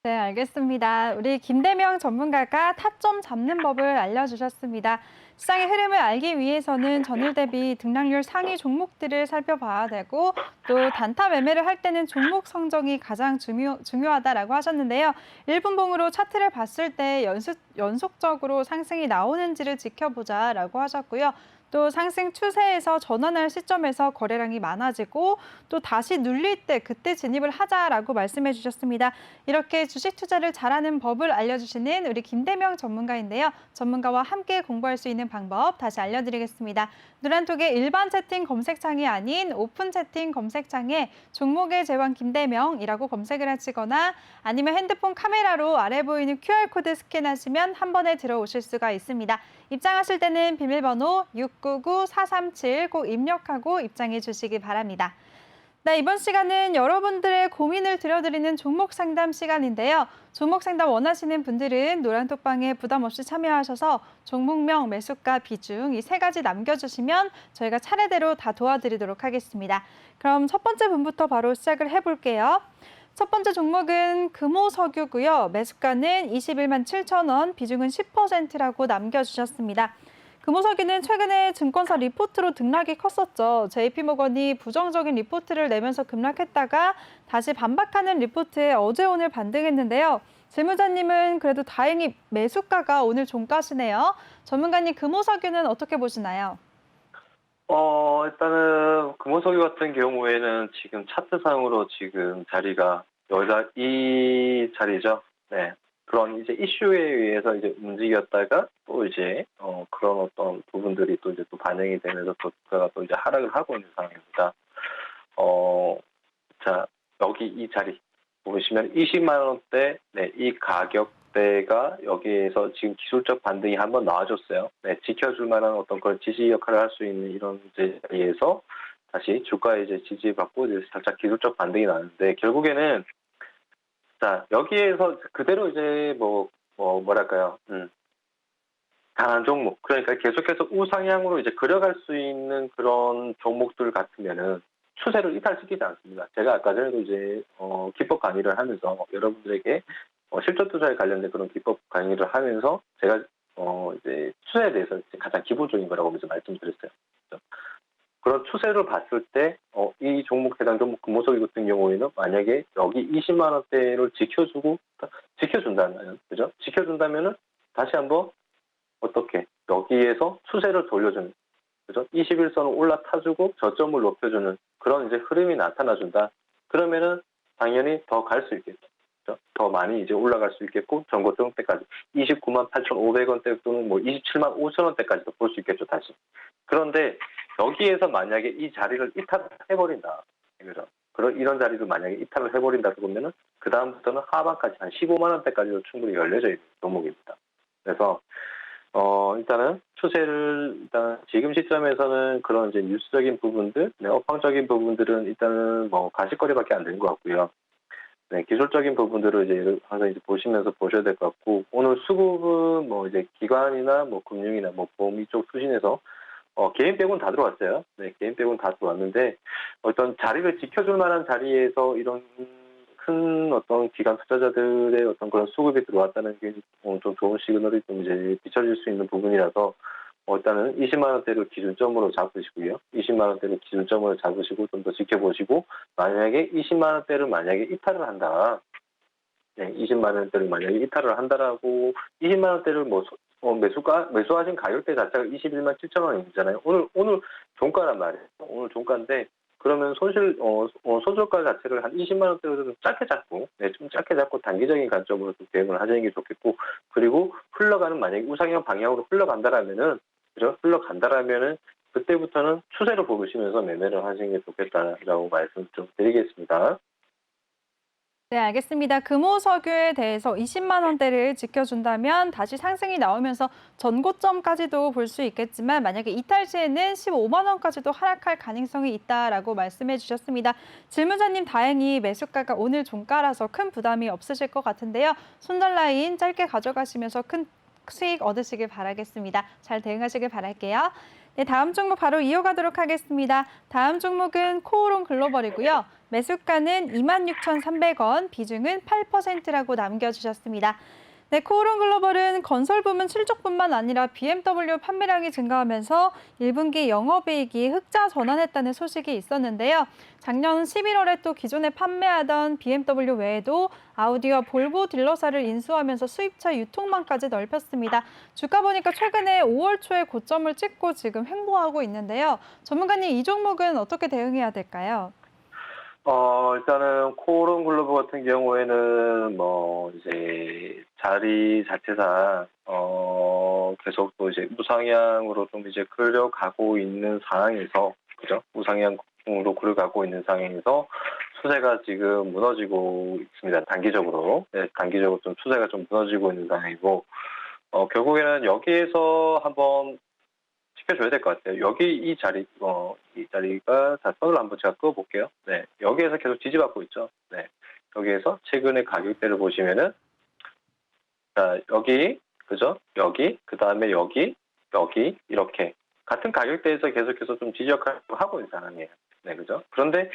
네, 알겠습니다. 우리 김대명 전문가가 타점 잡는 법을 알려주셨습니다. 시장의 흐름을 알기 위해서는 전일 대비 등락률 상위 종목들을 살펴봐야 되고, 또 단타 매매를 할 때는 종목 성적이 가장 중요하다라고 하셨는데요. 1분봉으로 차트를 봤을 때 연속적으로 상승이 나오는지를 지켜보자라고 하셨고요. 또 상승 추세에서 전환할 시점에서 거래량이 많아지고, 또 다시 눌릴 때 그때 진입을 하자라고 말씀해 주셨습니다. 이렇게 주식 투자를 잘하는 법을 알려주시는 우리 김대명 전문가인데요. 전문가와 함께 공부할 수 있는 방법 다시 알려드리겠습니다. 누란톡의 일반 채팅 검색창이 아닌 오픈 채팅 검색창에 종목의 제왕 김대명이라고 검색을 하시거나, 아니면 핸드폰 카메라로 아래 보이는 QR코드 스캔하시면 한 번에 들어오실 수가 있습니다. 입장하실 때는 비밀번호 699-437 꼭 입력하고 입장해 주시기 바랍니다. 네, 이번 시간은 여러분들의 고민을 들려드리는 종목 상담 시간인데요. 종목 상담 원하시는 분들은 노란톡방에 부담 없이 참여하셔서 종목명, 매수가, 비중 이 세 가지 남겨주시면 저희가 차례대로 다 도와드리도록 하겠습니다. 그럼 첫 번째 분부터 바로 시작을 해볼게요. 첫 번째 종목은 금호석유고요. 매수가는 21만 7천 원, 비중은 10%라고 남겨주셨습니다. 금호석유는 최근에 증권사 리포트로 등락이 컸었죠. JP모건이 부정적인 리포트를 내면서 급락했다가 다시 반박하는 리포트에 어제 오늘 반등했는데요. 재무자님은 그래도 다행히 매수가가 오늘 종가시네요. 전문가님, 금호석유는 어떻게 보시나요? 일단은 금호석유 같은 경우에는 지금 차트상으로 지금 자리가 이 자리죠. 네. 그런 이제 이슈에 의해서 이제 움직였다가 또 이제 그런 어떤 부분들이 또 이제 또 반영이 되면서 또 주가가 또 이제 하락을 하고 있는 상황입니다. 자, 여기 이 자리 보시면 20만 원대, 네, 이 가격대가 여기에서 지금 기술적 반등이 한번 나와줬어요. 네, 지켜줄 만한 어떤 그런 지지 역할을 할 수 있는 이런 자리에서 다시 주가에 이제 지지받고 이제 살짝 기술적 반등이 나는데, 결국에는 자, 여기에서 그대로 이제 뭐랄까요, 강한 종목, 그러니까 계속해서 우상향으로 이제 그려갈 수 있는 그런 종목들 같으면은 추세를 이탈시키지 않습니다. 제가 아까 전에도 이제 기법 강의를 하면서 여러분들에게 실전 투자에 관련된 그런 기법 강의를 하면서 제가 이제 추세에 대해서 가장 기본적인 거라고 먼저 말씀드렸어요. 그런 추세를 봤을 때 이 종목, 해당 종목 금호석유 같은 경우에는 만약에 여기 20만 원대를 지켜준다면, 그죠? 지켜준다면은 다시 한번 어떻게 여기에서 추세를 돌려주는, 그죠? 21선을 올라타주고 저점을 높여주는 그런 이제 흐름이 나타나준다. 그러면은 당연히 더 갈 수 있겠죠. 그죠? 더 많이 이제 올라갈 수 있겠고, 전고점 때까지 29만 8,500원대 또는 27만 5천 원대까지도 볼 수 있겠죠, 다시. 그런데 여기에서 만약에 이 자리를 이탈해버린다. 그죠? 이런 자리를 만약에 이탈을 해버린다 그러면은 그 다음부터는 하반까지 한 15만 원대까지도 충분히 열려져 있는 종목입니다. 그래서 일단은 추세를 일단 지금 시점에서는 그런 이제 뉴스적인 부분들, 업황적인 부분들은 일단은 가시거리밖에 안 되는 것 같고요. 네, 기술적인 부분들을 이제 항상 이제 보시면서 보셔야 될 것 같고, 오늘 수급은 뭐 이제 기관이나 뭐 금융이나 뭐 보험 이쪽 수신에서 개인 빼고는 다 들어왔어요. 네, 개인 빼고는 다 들어왔는데, 어떤 자리를 지켜줄 만한 자리에서 이런 큰 어떤 기관 투자자들의 어떤 그런 수급이 들어왔다는 게 좀 좋은 시그널이 좀 이제 비춰질 수 있는 부분이라서, 일단은 20만 원대를 기준점으로 잡으시고요. 20만 원대를 기준점으로 잡으시고 좀 더 지켜보시고, 만약에 20만 원대를 만약에 이탈을 한다. 네, 20만 원대를 만약에 이탈을 한다라고 20만 원대를 뭐 매수하신 가격대 자체가 21만 7천 원이잖아요. 오늘 종가란 말이에요. 오늘 종가인데 그러면 손실가 자체를 한 20만 원대로 좀 짧게 잡고, 네, 좀 짧게 잡고 단기적인 관점으로 좀 대응을 하시는 게 좋겠고, 그리고 흘러가는 만약에 우상향 방향으로 흘러간다라면은, 그죠? 흘러간다라면은 그때부터는 추세를 보시면서 매매를 하시는 게 좋겠다라고 말씀 좀 드리겠습니다. 네, 알겠습니다. 금호석유에 대해서 20만 원대를 지켜준다면 다시 상승이 나오면서 전고점까지도 볼 수 있겠지만 만약에 이탈 시에는 15만 원까지도 하락할 가능성이 있다라고 말씀해 주셨습니다. 질문자님 다행히 매수가가 오늘 종가라서 큰 부담이 없으실 것 같은데요. 손절 라인 짧게 가져가시면서 큰 수익 얻으시길 바라겠습니다. 잘 대응하시길 바랄게요. 네, 다음 종목 바로 이어가도록 하겠습니다. 다음 종목은 코오롱 글로벌이고요. 매수가는 26,300원, 비중은 8%라고 남겨주셨습니다. 네, 코오롱 글로벌은 건설 부문 실적뿐만 아니라 BMW 판매량이 증가하면서 1분기 영업이익이 흑자 전환했다는 소식이 있었는데요. 작년 11월에 또 기존에 판매하던 BMW 외에도 아우디와 볼보 딜러사를 인수하면서 수입차 유통망까지 넓혔습니다. 주가 보니까 최근에 5월 초에 고점을 찍고 지금 횡보하고 있는데요. 전문가님, 이 종목은 어떻게 대응해야 될까요? 일단은 코오롱 글로벌 같은 경우에는 뭐 이제 자리 자체상 계속 또 이제 우상향으로 좀 이제 끌려가고 있는 상황에서, 그죠? 우상향으로 끌려가고 있는 상황에서 추세가 지금 무너지고 있습니다. 단기적으로. 네, 단기적으로 좀 추세가 좀 무너지고 있는 상황이고, 결국에는 여기에서 한번 지켜줘야 될 것 같아요. 여기 이 자리가, 자, 선을 한번 제가 그어볼게요. 네. 여기에서 계속 지지받고 있죠. 네. 여기에서 최근의 가격대를 보시면은, 자, 여기, 그죠? 여기, 그 다음에 여기, 이렇게. 같은 가격대에서 계속해서 좀 지지하고 있는 상황이에요. 네, 그죠? 그런데,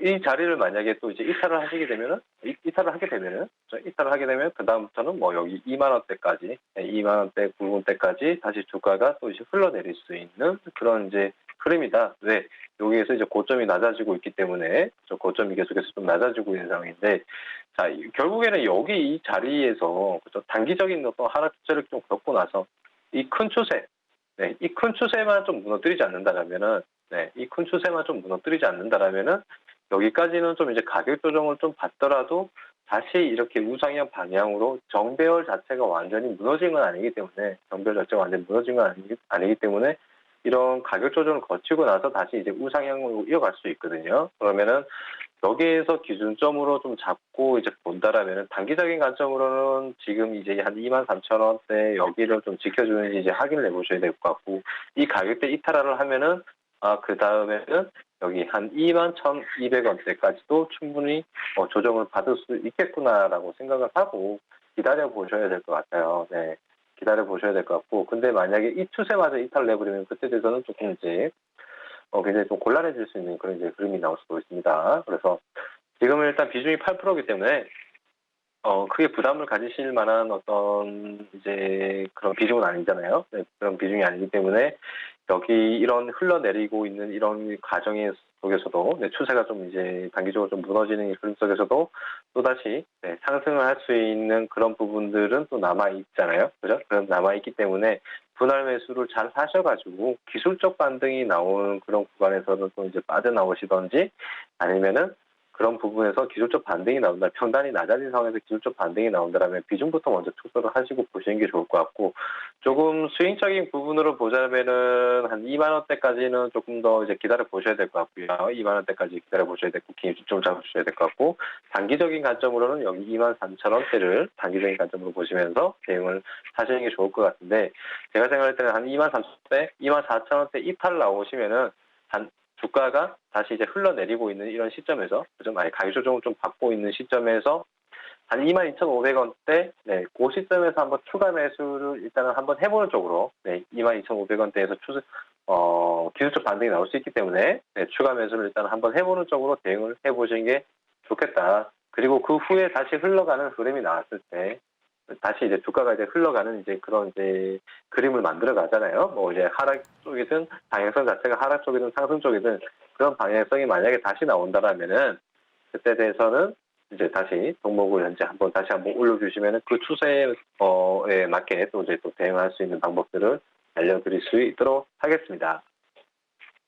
이 자리를 만약에 또 이제 이탈을 하게 되면은, 그다음부터는 뭐 여기 2만 원대까지, 네, 2만 원대 굵은 때까지 다시 주가가 또 이제 흘러내릴 수 있는 그런 이제 흐름이다. 왜? 여기에서 이제 고점이 낮아지고 있기 때문에, 저 고점이 계속해서 좀 낮아지고 있는 상황인데, 자, 결국에는 여기 이 자리에서, 그죠? 단기적인 어떤 하락 추세를 좀 겪고 나서 이 큰 추세, 네, 이 큰 추세만 좀 무너뜨리지 않는다라면은, 네, 이 큰 추세만 좀 무너뜨리지 않는다라면은 여기까지는 좀 이제 가격 조정을 좀 받더라도 다시 이렇게 우상향 방향으로 정배열 자체가 완전히 무너진 건 아니기 때문에, 아니기 때문에 이런 가격 조정을 거치고 나서 다시 이제 우상향으로 이어갈 수 있거든요. 그러면은 여기에서 기준점으로 좀 잡고 이제 본다라면은 단기적인 관점으로는 지금 이제 한 23,000원대 여기를 좀 지켜주는지 이제 확인을 해보셔야 될 것 같고, 이 가격대 이탈을 하면은 그 다음에는 여기 한 21,200원대까지도 충분히 조정을 받을 수 있겠구나라고 생각을 하고 기다려 보셔야 될 것 같아요. 네. 기다려 보셔야 될 것 같고, 근데 만약에 이 추세마저 이탈을 내버리면 그때 돼서는 조금 이제 굉장히 좀 곤란해질 수 있는 그런 이제 그림이 나올 수도 있습니다. 그래서 지금은 일단 비중이 8%이기 때문에 크게 부담을 가지실 만한 어떤 이제 그런 비중은 아니잖아요. 네, 그런 비중이 아니기 때문에 여기 이런 흘러내리고 있는 이런 과정 속에서도, 네, 추세가 좀 이제 단기적으로 좀 무너지는 이 그림 속에서도 또다시, 네, 상승을 할 수 있는 그런 부분들은 또 남아 있잖아요. 그죠? 그럼 남아 있기 때문에 분할 매수를 잘 하셔가지고 기술적 반등이 나오는 그런 구간에서는 또 이제 빠져나오시던지, 아니면은 그런 부분에서 기술적 반등이 나온다, 평단이 낮아진 상황에서 기술적 반등이 나온다면 비중부터 먼저 축소를 하시고 보시는 게 좋을 것 같고, 조금 스윙적인 부분으로 보자면은 한 2만 원대까지는 조금 더 이제 기다려 보셔야 될 것 같고요. 2만 원대까지 기다려 보셔야 되고 기준점 잡으셔야 될 것 같고, 단기적인 관점으로는 여기 23,000원대를 단기적인 관점으로 보시면서 대응을 하시는 게 좋을 것 같은데, 제가 생각할 때는 한 23,000원대, 24,000원대 이탈 나오시면은 한 주가가 다시 이제 흘러내리고 있는 이런 시점에서 좀 많이 가격 조정을 좀 받고 있는 시점에서 한 22,500원대, 네, 그 시점에서 한번 추가 매수를 일단은 한번 해보는 쪽으로, 네, 22,500원대에서 기술적 반등이 나올 수 있기 때문에, 네, 추가 매수를 일단 한번 해보는 쪽으로 대응을 해보시는 게 좋겠다. 그리고 그 후에 다시 흘러가는 흐름이 나왔을 때, 다시 이제 주가가 이제 흘러가는 이제 그런 이제 그림을 만들어 가잖아요. 뭐 이제 하락 쪽이든 방향성 자체가 하락 쪽이든 상승 쪽이든 그런 방향성이 만약에 다시 나온다라면은 그때 대해서는 이제 다시 종목을 현재 다시 한번 올려주시면은 그 추세에 맞게 또 이제 또 대응할 수 있는 방법들을 알려드릴 수 있도록 하겠습니다.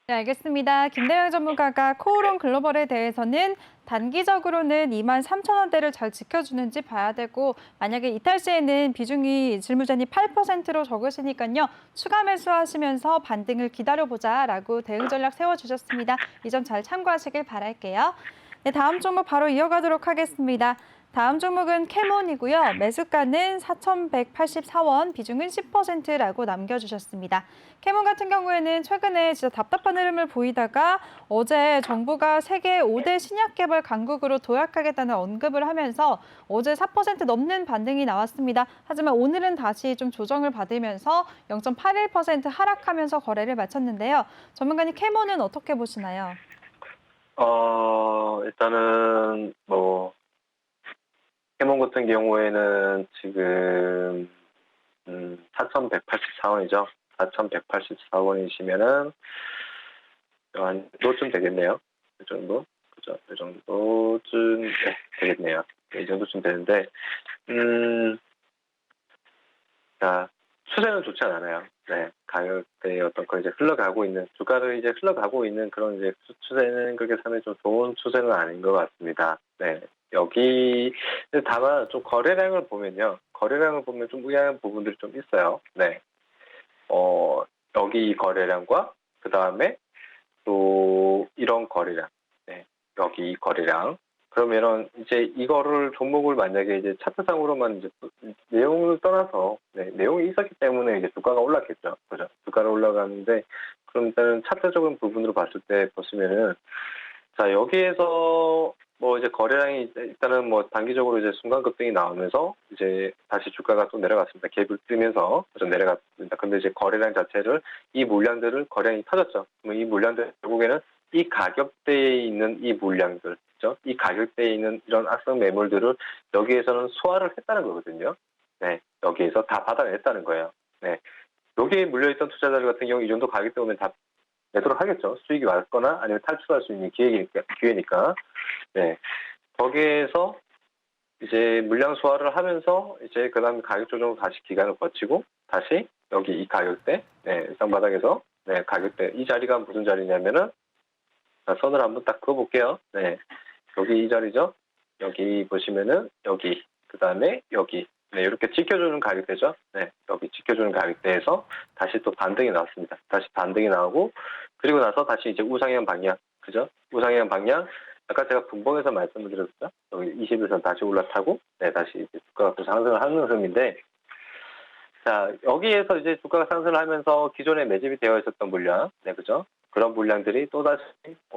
네, 알겠습니다. 김대영 전문가가 코오롱 글로벌에 대해서는 단기적으로는 23,000원대를 잘 지켜주는지 봐야 되고 만약에 이탈 시에는 비중이 실무자님 8%로 적으시니까요. 추가 매수하시면서 반등을 기다려보자라고 대응 전략 세워주셨습니다. 이 점 잘 참고하시길 바랄게요. 네, 다음 종목 바로 이어가도록 하겠습니다. 다음 종목은 캐몬이고요. 매수가는 4,184원, 비중은 10%라고 남겨주셨습니다. 캐몬 같은 경우에는 최근에 진짜 답답한 흐름을 보이다가 어제 정부가 세계 5대 신약 개발 강국으로 도약하겠다는 언급을 하면서 어제 4% 넘는 반등이 나왔습니다. 하지만 오늘은 다시 좀 조정을 받으면서 0.81% 하락하면서 거래를 마쳤는데요. 전문가님 캐몬은 어떻게 보시나요? 일단은 캐몬 같은 경우에는 지금 4,184원이죠. 4,184원이시면은 한 요쯤 되겠네요. 이 정도, 그죠? 이 정도쯤 되겠네요. 이 정도쯤 되는데, 자, 추세는 좋지 않아요. 네, 가격대의 어떤 거 이제 흘러가고 있는 주가를 이제 흘러가고 있는 그런 이제 추세는 그렇게 상당히 좀 좋은 추세는 아닌 것 같습니다. 네, 여기 다만 좀 거래량을 보면 좀 의아한 부분들이 좀 있어요. 네, 여기 이 거래량과 그 다음에 또 이런 거래량, 네, 여기 이 거래량. 그러면은 이제 이거를 종목을 만약에 이제 차트상으로만 이제 내용을 떠나서 내용이 있었기 때문에 이제 주가가 올랐겠죠. 그죠? 주가가 올라가는데 그럼 일단은 차트적인 부분으로 봤을 때 보시면은 자 여기에서 뭐 이제 거래량이 일단은 뭐 단기적으로 이제 순간 급등이 나오면서 이제 다시 주가가 또 내려갔습니다. 갭을 뜨면서 좀 내려갔습니다. 근데 이제 거래량 자체를 이 물량들을 거래량이 터졌죠. 그럼 이 물량들 결국에는 이 가격대에 있는 이 물량들, 그죠? 이 가격대에 있는 이런 악성 매물들을 여기에서는 소화를 했다는 거거든요. 네, 여기에서 다 받아냈다는 거예요. 네, 여기에 물려있던 투자자들 같은 경우 이 정도 가격대 오면 다 내도록 하겠죠. 수익이 왔거나 아니면 탈출할 수 있는 기회니까. 네, 거기에서 이제 물량 소화를 하면서 이제 그다음 가격 조정 다시 기간을 거치고 다시 여기 이 가격대, 네, 일상 바닥에서 네, 가격대 이 자리가 무슨 자리냐면은 자, 선을 한번 딱 그어볼게요. 네, 여기 이 자리죠. 여기 보시면은 여기 그다음에 여기 네, 이렇게 지켜주는 가격대죠. 네, 여기 지켜주는 가격대에서 다시 또 반등이 나왔습니다. 다시 반등이 나오고 그리고 나서 다시 이제 우상향 방향, 그죠? 우상향 방향. 아까 제가 분봉에서 말씀을 드렸죠. 여기 21선 다시 올라타고, 네, 다시 이제 주가가 또 상승을 하는 흐름인데, 자, 여기에서 이제 주가가 상승을 하면서 기존에 매집이 되어 있었던 물량, 네, 그죠? 그런 물량들이 또다시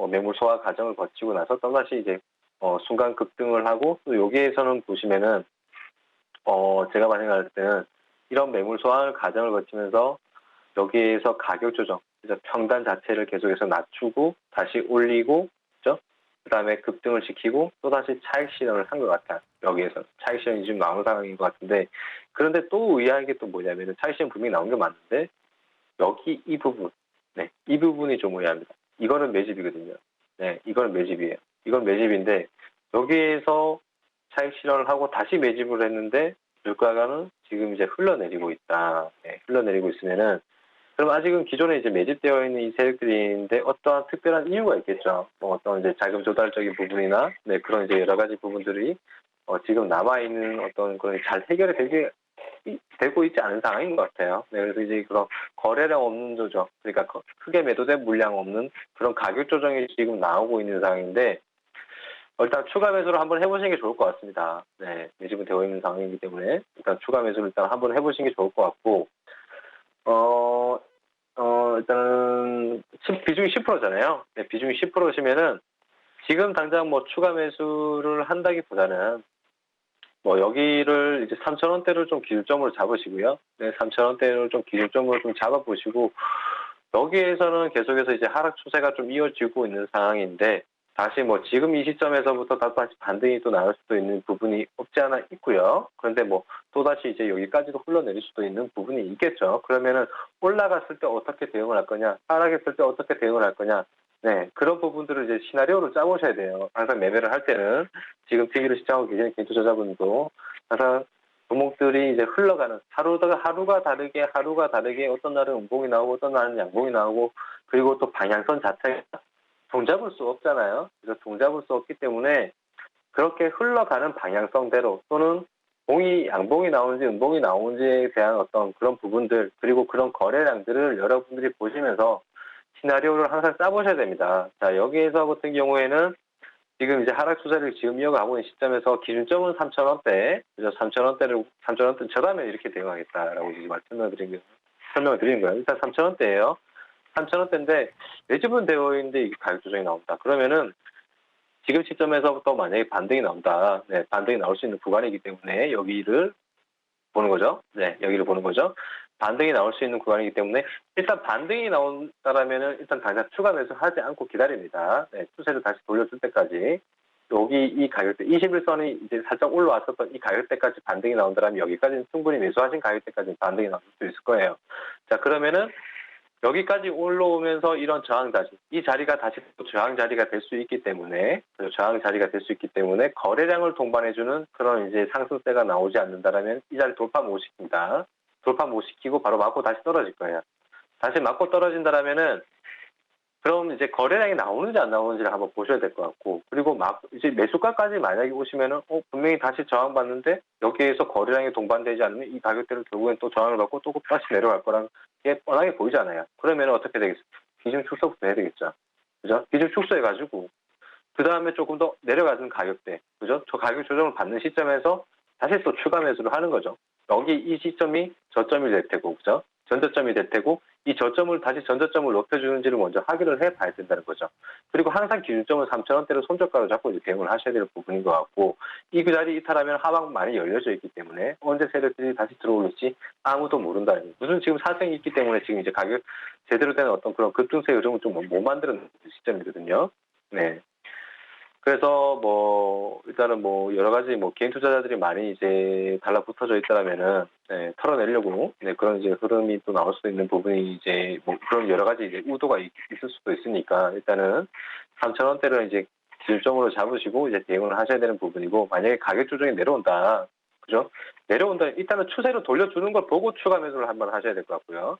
매물 소화 과정을 거치고 나서 또다시 이제 순간 급등을 하고 또 여기에서는 보시면은 제가 생각할 때는 이런 매물 소화 과정을 거치면서 여기에서 가격 조정, 그래서 평단 자체를 계속해서 낮추고 다시 올리고, 그죠? 그 다음에 급등을 시키고 또 다시 차익 실현을 한 것 같아요. 여기에서 차익 실현이 지금 나오는 상황인 것 같은데 그런데 또 의아한 게 또 뭐냐면은 차익 실현 분명히 나온 게 맞는데 여기 이 부분, 네, 이 부분이 좀 의아합니다. 이거는 매집이거든요. 네, 이거는 매집이에요. 이건 매집인데 여기에서 차익 실현을 하고 다시 매집을 했는데 물가가는 지금 이제 흘러내리고 있다. 네, 흘러내리고 있으면은 그럼 아직은 기존에 이제 매집되어 있는 이 세력들인데 어떠한 특별한 이유가 있겠죠. 뭐 어떤 이제 자금 조달적인 부분이나 네, 그런 이제 여러 가지 부분들이 지금 남아 있는 어떤 그런 잘 해결이 되고 있지 않은 상황인 것 같아요. 네, 그래서 이제 그런 거래량 없는 조정, 그러니까 크게 매도된 물량 없는 그런 가격 조정이 지금 나오고 있는 상황인데 일단 추가 매수를 한번 해보시는 게 좋을 것 같습니다. 네, 매집은 되어 있는 상황이기 때문에 일단 추가 매수를 일단 한번 해보시는 게 좋을 것 같고 일단은 비중이 10%잖아요. 네, 비중이 10%시면은 지금 당장 뭐 추가 매수를 한다기보다는 뭐 여기를 이제 3,000원대를 좀 기준점으로 잡으시고요. 네, 3,000원대를 좀 기준점으로 좀 잡아보시고 여기에서는 계속해서 이제 하락 추세가 좀 이어지고 있는 상황인데 다시 뭐 지금 이 시점에서부터 다시 반등이 또 나올 수도 있는 부분이 없지 않아 있고요. 그런데 뭐 또다시 이제 여기까지도 흘러내릴 수도 있는 부분이 있겠죠. 그러면은 올라갔을 때 어떻게 대응을 할 거냐, 하락했을 때 어떻게 대응을 할 거냐. 네, 그런 부분들을 이제 시나리오를 짜보셔야 돼요. 항상 매매를 할 때는 지금 TV를 시청하고 계시는 개인 투자자분도 항상 종목들이 이제 흘러가는 하루가 다르게 어떤 날은 음봉이 나오고 어떤 날은 양봉이 나오고 그리고 또 방향성 자체가 종잡을 수 없잖아요. 그래서 종잡을 수 없기 때문에 그렇게 흘러가는 방향성대로 또는 양봉이 나오는지 음봉이 나오는지에 대한 어떤 그런 부분들 그리고 그런 거래량들을 여러분들이 보시면서 시나리오를 항상 짜보셔야 됩니다. 자, 여기에서 같은 경우에는 지금 이제 하락 추세를 지금 이어가고 있는 시점에서 기준점은 3,000원대, 그죠? 3,000원대 저라면 이렇게 대응하겠다라고 지금 설명을 드리는 거예요. 일단 3,000원대예요. 3,000원대인데 매집은 되어 있는데 이게 가격 조정이 나온다. 그러면은 지금 시점에서부터 만약에 반등이 나온다. 네, 반등이 나올 수 있는 구간이기 때문에 여기를 보는 거죠. 네, 여기를 보는 거죠. 반등이 나올 수 있는 구간이기 때문에 일단 반등이 나온다라면은 일단 당장 추가 매수하지 않고 기다립니다. 네, 추세를 다시 돌려줄 때까지 여기 이 가격대 21선이 이제 살짝 올라왔었던 이 가격대까지 반등이 나온다면 여기까지는 충분히 매수하신 가격대까지 반등이 나올 수 있을 거예요. 자, 그러면은 여기까지 올라오면서 이런 저항 자리, 이 자리가 다시 또 저항 자리가 될 수 있기 때문에, 거래량을 동반해주는 그런 이제 상승세가 나오지 않는다라면 이 자리 돌파 못 시킵니다. 돌파 못 시키고 바로 맞고 다시 떨어질 거예요. 다시 맞고 떨어진다라면은 그럼 이제 거래량이 나오는지 안 나오는지를 한번 보셔야 될 것 같고, 그리고 이제 매수가까지 만약에 오시면은, 분명히 다시 저항받는데, 여기에서 거래량이 동반되지 않으면 이 가격대를 결국엔 또 저항을 받고 또 다시 내려갈 거랑 게 뻔하게 보이잖아요. 그러면 어떻게 되겠어요? 비중 축소부터 해야 되겠죠. 그죠? 비중 축소해가지고, 그 다음에 조금 더 내려가는 가격대, 그죠? 저 가격 조정을 받는 시점에서 다시 또 추가 매수를 하는 거죠. 여기 이 시점이 저점이 될 테고, 그죠? 전저점이 될 테고, 이 저점을 다시 전저점을 높여주는지를 먼저 확인을 해봐야 된다는 거죠. 그리고 항상 기준점은 3,000원대를 손절가로 잡고 이제 대응을 하셔야 될 부분인 것 같고, 이 자리 이탈하면 하방 많이 열려져 있기 때문에 언제 세력들이 다시 들어올지 아무도 모른다는, 무슨 지금 사정이 있기 때문에 지금 이제 가격 제대로 된 어떤 그런 급등세 요정을 좀 못 만드는 시점이거든요. 네. 그래서 일단은 여러 가지 개인 투자자들이 많이 이제 달라붙어져 있다라면은, 네, 털어내려고, 네, 그런 이제 흐름이 또 나올 수 있는 부분이 이제 그런 여러 가지 이제 우도가 있을 수도 있으니까 일단은 3,000원대를 이제 기준점으로 잡으시고 이제 대응을 하셔야 되는 부분이고, 만약에 가격 조정이 내려온다. 그죠? 내려온다. 일단은 추세로 돌려주는 걸 보고 추가 매수를 한번 하셔야 될 것 같고요.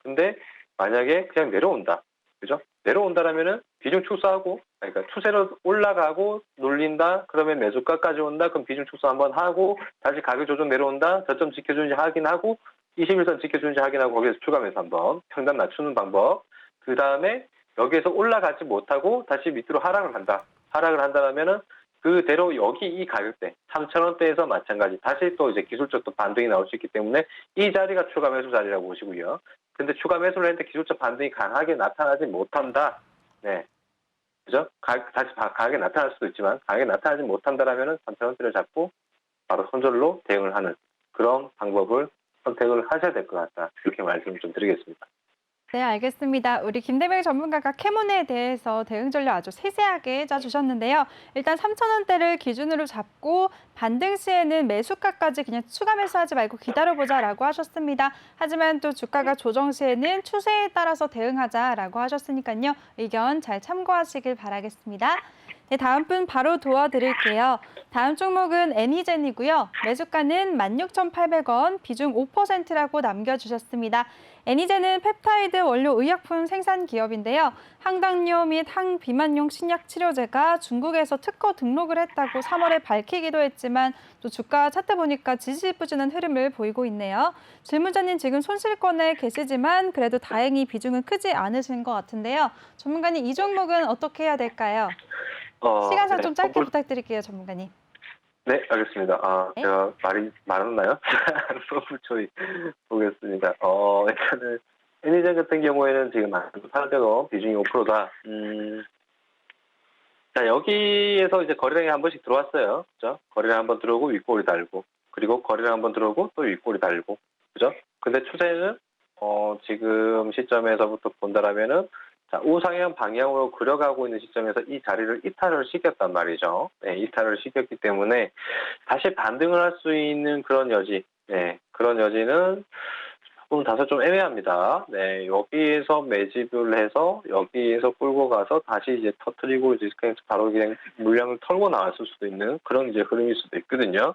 근데 만약에 그냥 내려온다. 그죠? 내려온다라면은 비중 축소하고, 그러니까 추세로 올라가고 눌린다. 그러면 매수가까지 온다. 그럼 비중 축소 한번 하고 다시 가격 조정 내려온다. 저점 지켜주는지 확인하고 21선 지켜주는지 확인하고 거기에서 추가 매수 한번 평단 낮추는 방법. 그 다음에 여기에서 올라가지 못하고 다시 밑으로 하락을 한다. 하락을 한다면은 그대로 여기 이 가격대 3,000원대에서 마찬가지 다시 또 이제 기술적 또 반등이 나올 수 있기 때문에 이 자리가 추가 매수 자리라고 보시고요. 근데 추가 매수를 했는데 기술적 반등이 강하게 나타나지 못한다. 네. 그죠? 다시 강하게 나타날 수도 있지만 강하게 나타나지 못한다라면은 3,000원대를 잡고 바로 손절로 대응을 하는 그런 방법을 선택을 하셔야 될 것 같다. 이렇게 말씀을 좀 드리겠습니다. 네, 알겠습니다. 우리 김대명 전문가가 캐몬에 대해서 대응 전략 아주 세세하게 짜주셨는데요. 일단 3,000원대를 기준으로 잡고 반등 시에는 매수가까지 그냥 추가 매수하지 말고 기다려보자라고 하셨습니다. 하지만 또 주가가 조정 시에는 추세에 따라서 대응하자라고 하셨으니까요. 의견 잘 참고하시길 바라겠습니다. 네, 다음 분 바로 도와드릴게요. 다음 종목은 애니젠이고요. 매수가는 16,800원, 비중 5%라고 남겨주셨습니다. 애니젠은 펩타이드 원료 의약품 생산 기업인데요. 항당뇨 및 항비만용 신약 치료제가 중국에서 특허 등록을 했다고 3월에 밝히기도 했지만 또 주가 차트 보니까 지지부진한 흐름을 보이고 있네요. 질문자님 지금 손실권에 계시지만 그래도 다행히 비중은 크지 않으신 것 같은데요. 전문가님 이 종목은 어떻게 해야 될까요? 시간상 네, 좀 짧게 부탁드릴게요, 전문가님. 네, 알겠습니다. 네? 제가 말이 많았나요? 선불 처리 보겠습니다. 일단은 애니전 같은 같은 경우에는 지금 파란대로 비중이 5%다. 자, 여기에서 이제 거래량이 한 번씩 들어왔어요. 그죠? 거래량 한 번 들어오고 윗꼬리 달고, 그리고 거래량 한 번 들어오고 또 윗꼬리 달고, 그죠? 근데 추세는, 지금 시점에서부터 본다라면은, 자, 우상향 방향으로 그려가고 있는 시점에서 이 자리를 이탈을 시켰단 말이죠. 네, 이탈을 시켰기 때문에 다시 반등을 할 수 있는 그런 여지, 네, 그런 여지는 조금 다소 좀 애매합니다. 네, 여기에서 매집을 해서 여기에서 끌고 가서 다시 이제 터트리고 이제 그냥 바로 그냥 물량을 털고 나왔을 수도 있는 그런 이제 흐름일 수도 있거든요.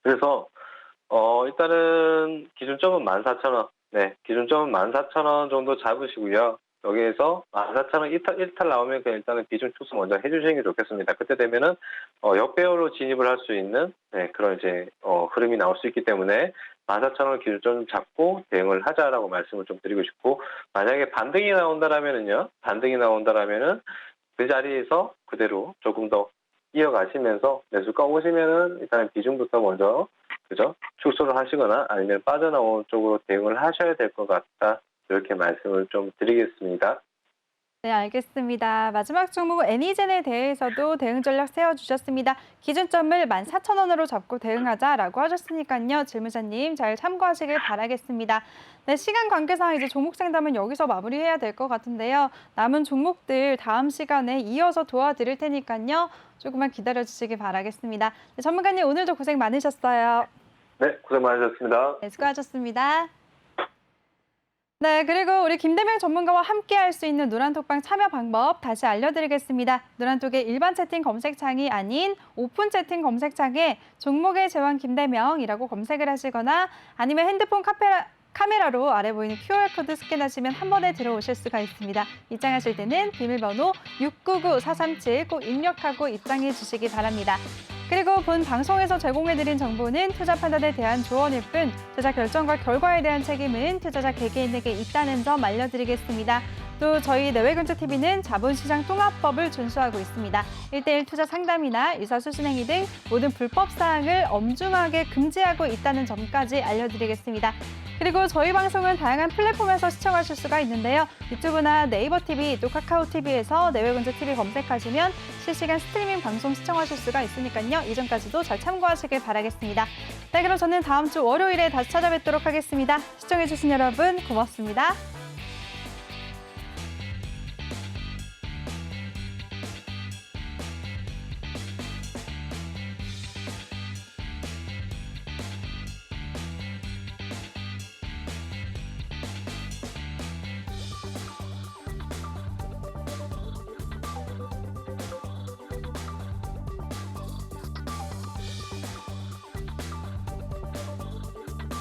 그래서 일단은 기준점은 14,000원. 네, 기준점은 14,000원 정도 잡으시고요. 여기에서 14,000원 일탈 나오면 그냥 일단은 비중 축소 먼저 해주시는 게 좋겠습니다. 그때 되면은 역배열로 진입을 할 수 있는 네, 그런 이제 흐름이 나올 수 있기 때문에 14,000원 기준점 잡고 대응을 하자라고 말씀을 좀 드리고 싶고, 만약에 반등이 나온다라면은요, 그 자리에서 그대로 조금 더 이어가시면서 매수가 오시면은 일단 비중부터 먼저 그죠? 축소를 하시거나 아니면 빠져나오는 쪽으로 대응을 하셔야 될 것 같다. 이렇게 말씀을 좀 드리겠습니다. 네, 알겠습니다. 마지막 종목 애니젠에 대해서도 대응 전략 세워주셨습니다. 기준점을 14,000원으로 잡고 대응하자라고 하셨으니까요. 질문자님 잘 참고하시길 바라겠습니다. 네, 시간 관계상 이제 종목 상담은 여기서 마무리해야 될 것 같은데요. 남은 종목들 다음 시간에 이어서 도와드릴 테니까요. 조금만 기다려주시기 바라겠습니다. 네, 전문가님 오늘도 고생 많으셨어요. 네, 고생 많으셨습니다. 네, 수고하셨습니다. 네, 그리고 우리 김대명 전문가와 함께 할 수 있는 노란톡방 참여 방법 다시 알려드리겠습니다. 노란톡의 일반 채팅 검색창이 아닌 오픈 채팅 검색창에 종목의 제왕 김대명이라고 검색을 하시거나 아니면 핸드폰 카메라로 아래 보이는 QR코드 스캔하시면 한 번에 들어오실 수가 있습니다. 입장하실 때는 비밀번호 699-437 꼭 입력하고 입장해 주시기 바랍니다. 그리고 본 방송에서 제공해드린 정보는 투자 판단에 대한 조언일 뿐 투자 결정과 결과에 대한 책임은 투자자 개개인에게 있다는 점 알려드리겠습니다. 또 저희 내외금투TV는 자본시장 통합법을 준수하고 있습니다. 1:1 투자 상담이나 유사수신행위 등 모든 불법 사항을 엄중하게 금지하고 있다는 점까지 알려드리겠습니다. 그리고 저희 방송은 다양한 플랫폼에서 시청하실 수가 있는데요. 유튜브나 네이버 TV, 또 카카오 TV에서 내외금투 TV 검색하시면 실시간 스트리밍 방송 시청하실 수가 있으니까요. 이전까지도 잘 참고하시길 바라겠습니다. 네, 그럼 저는 다음 주 월요일에 다시 찾아뵙도록 하겠습니다. 시청해주신 여러분 고맙습니다.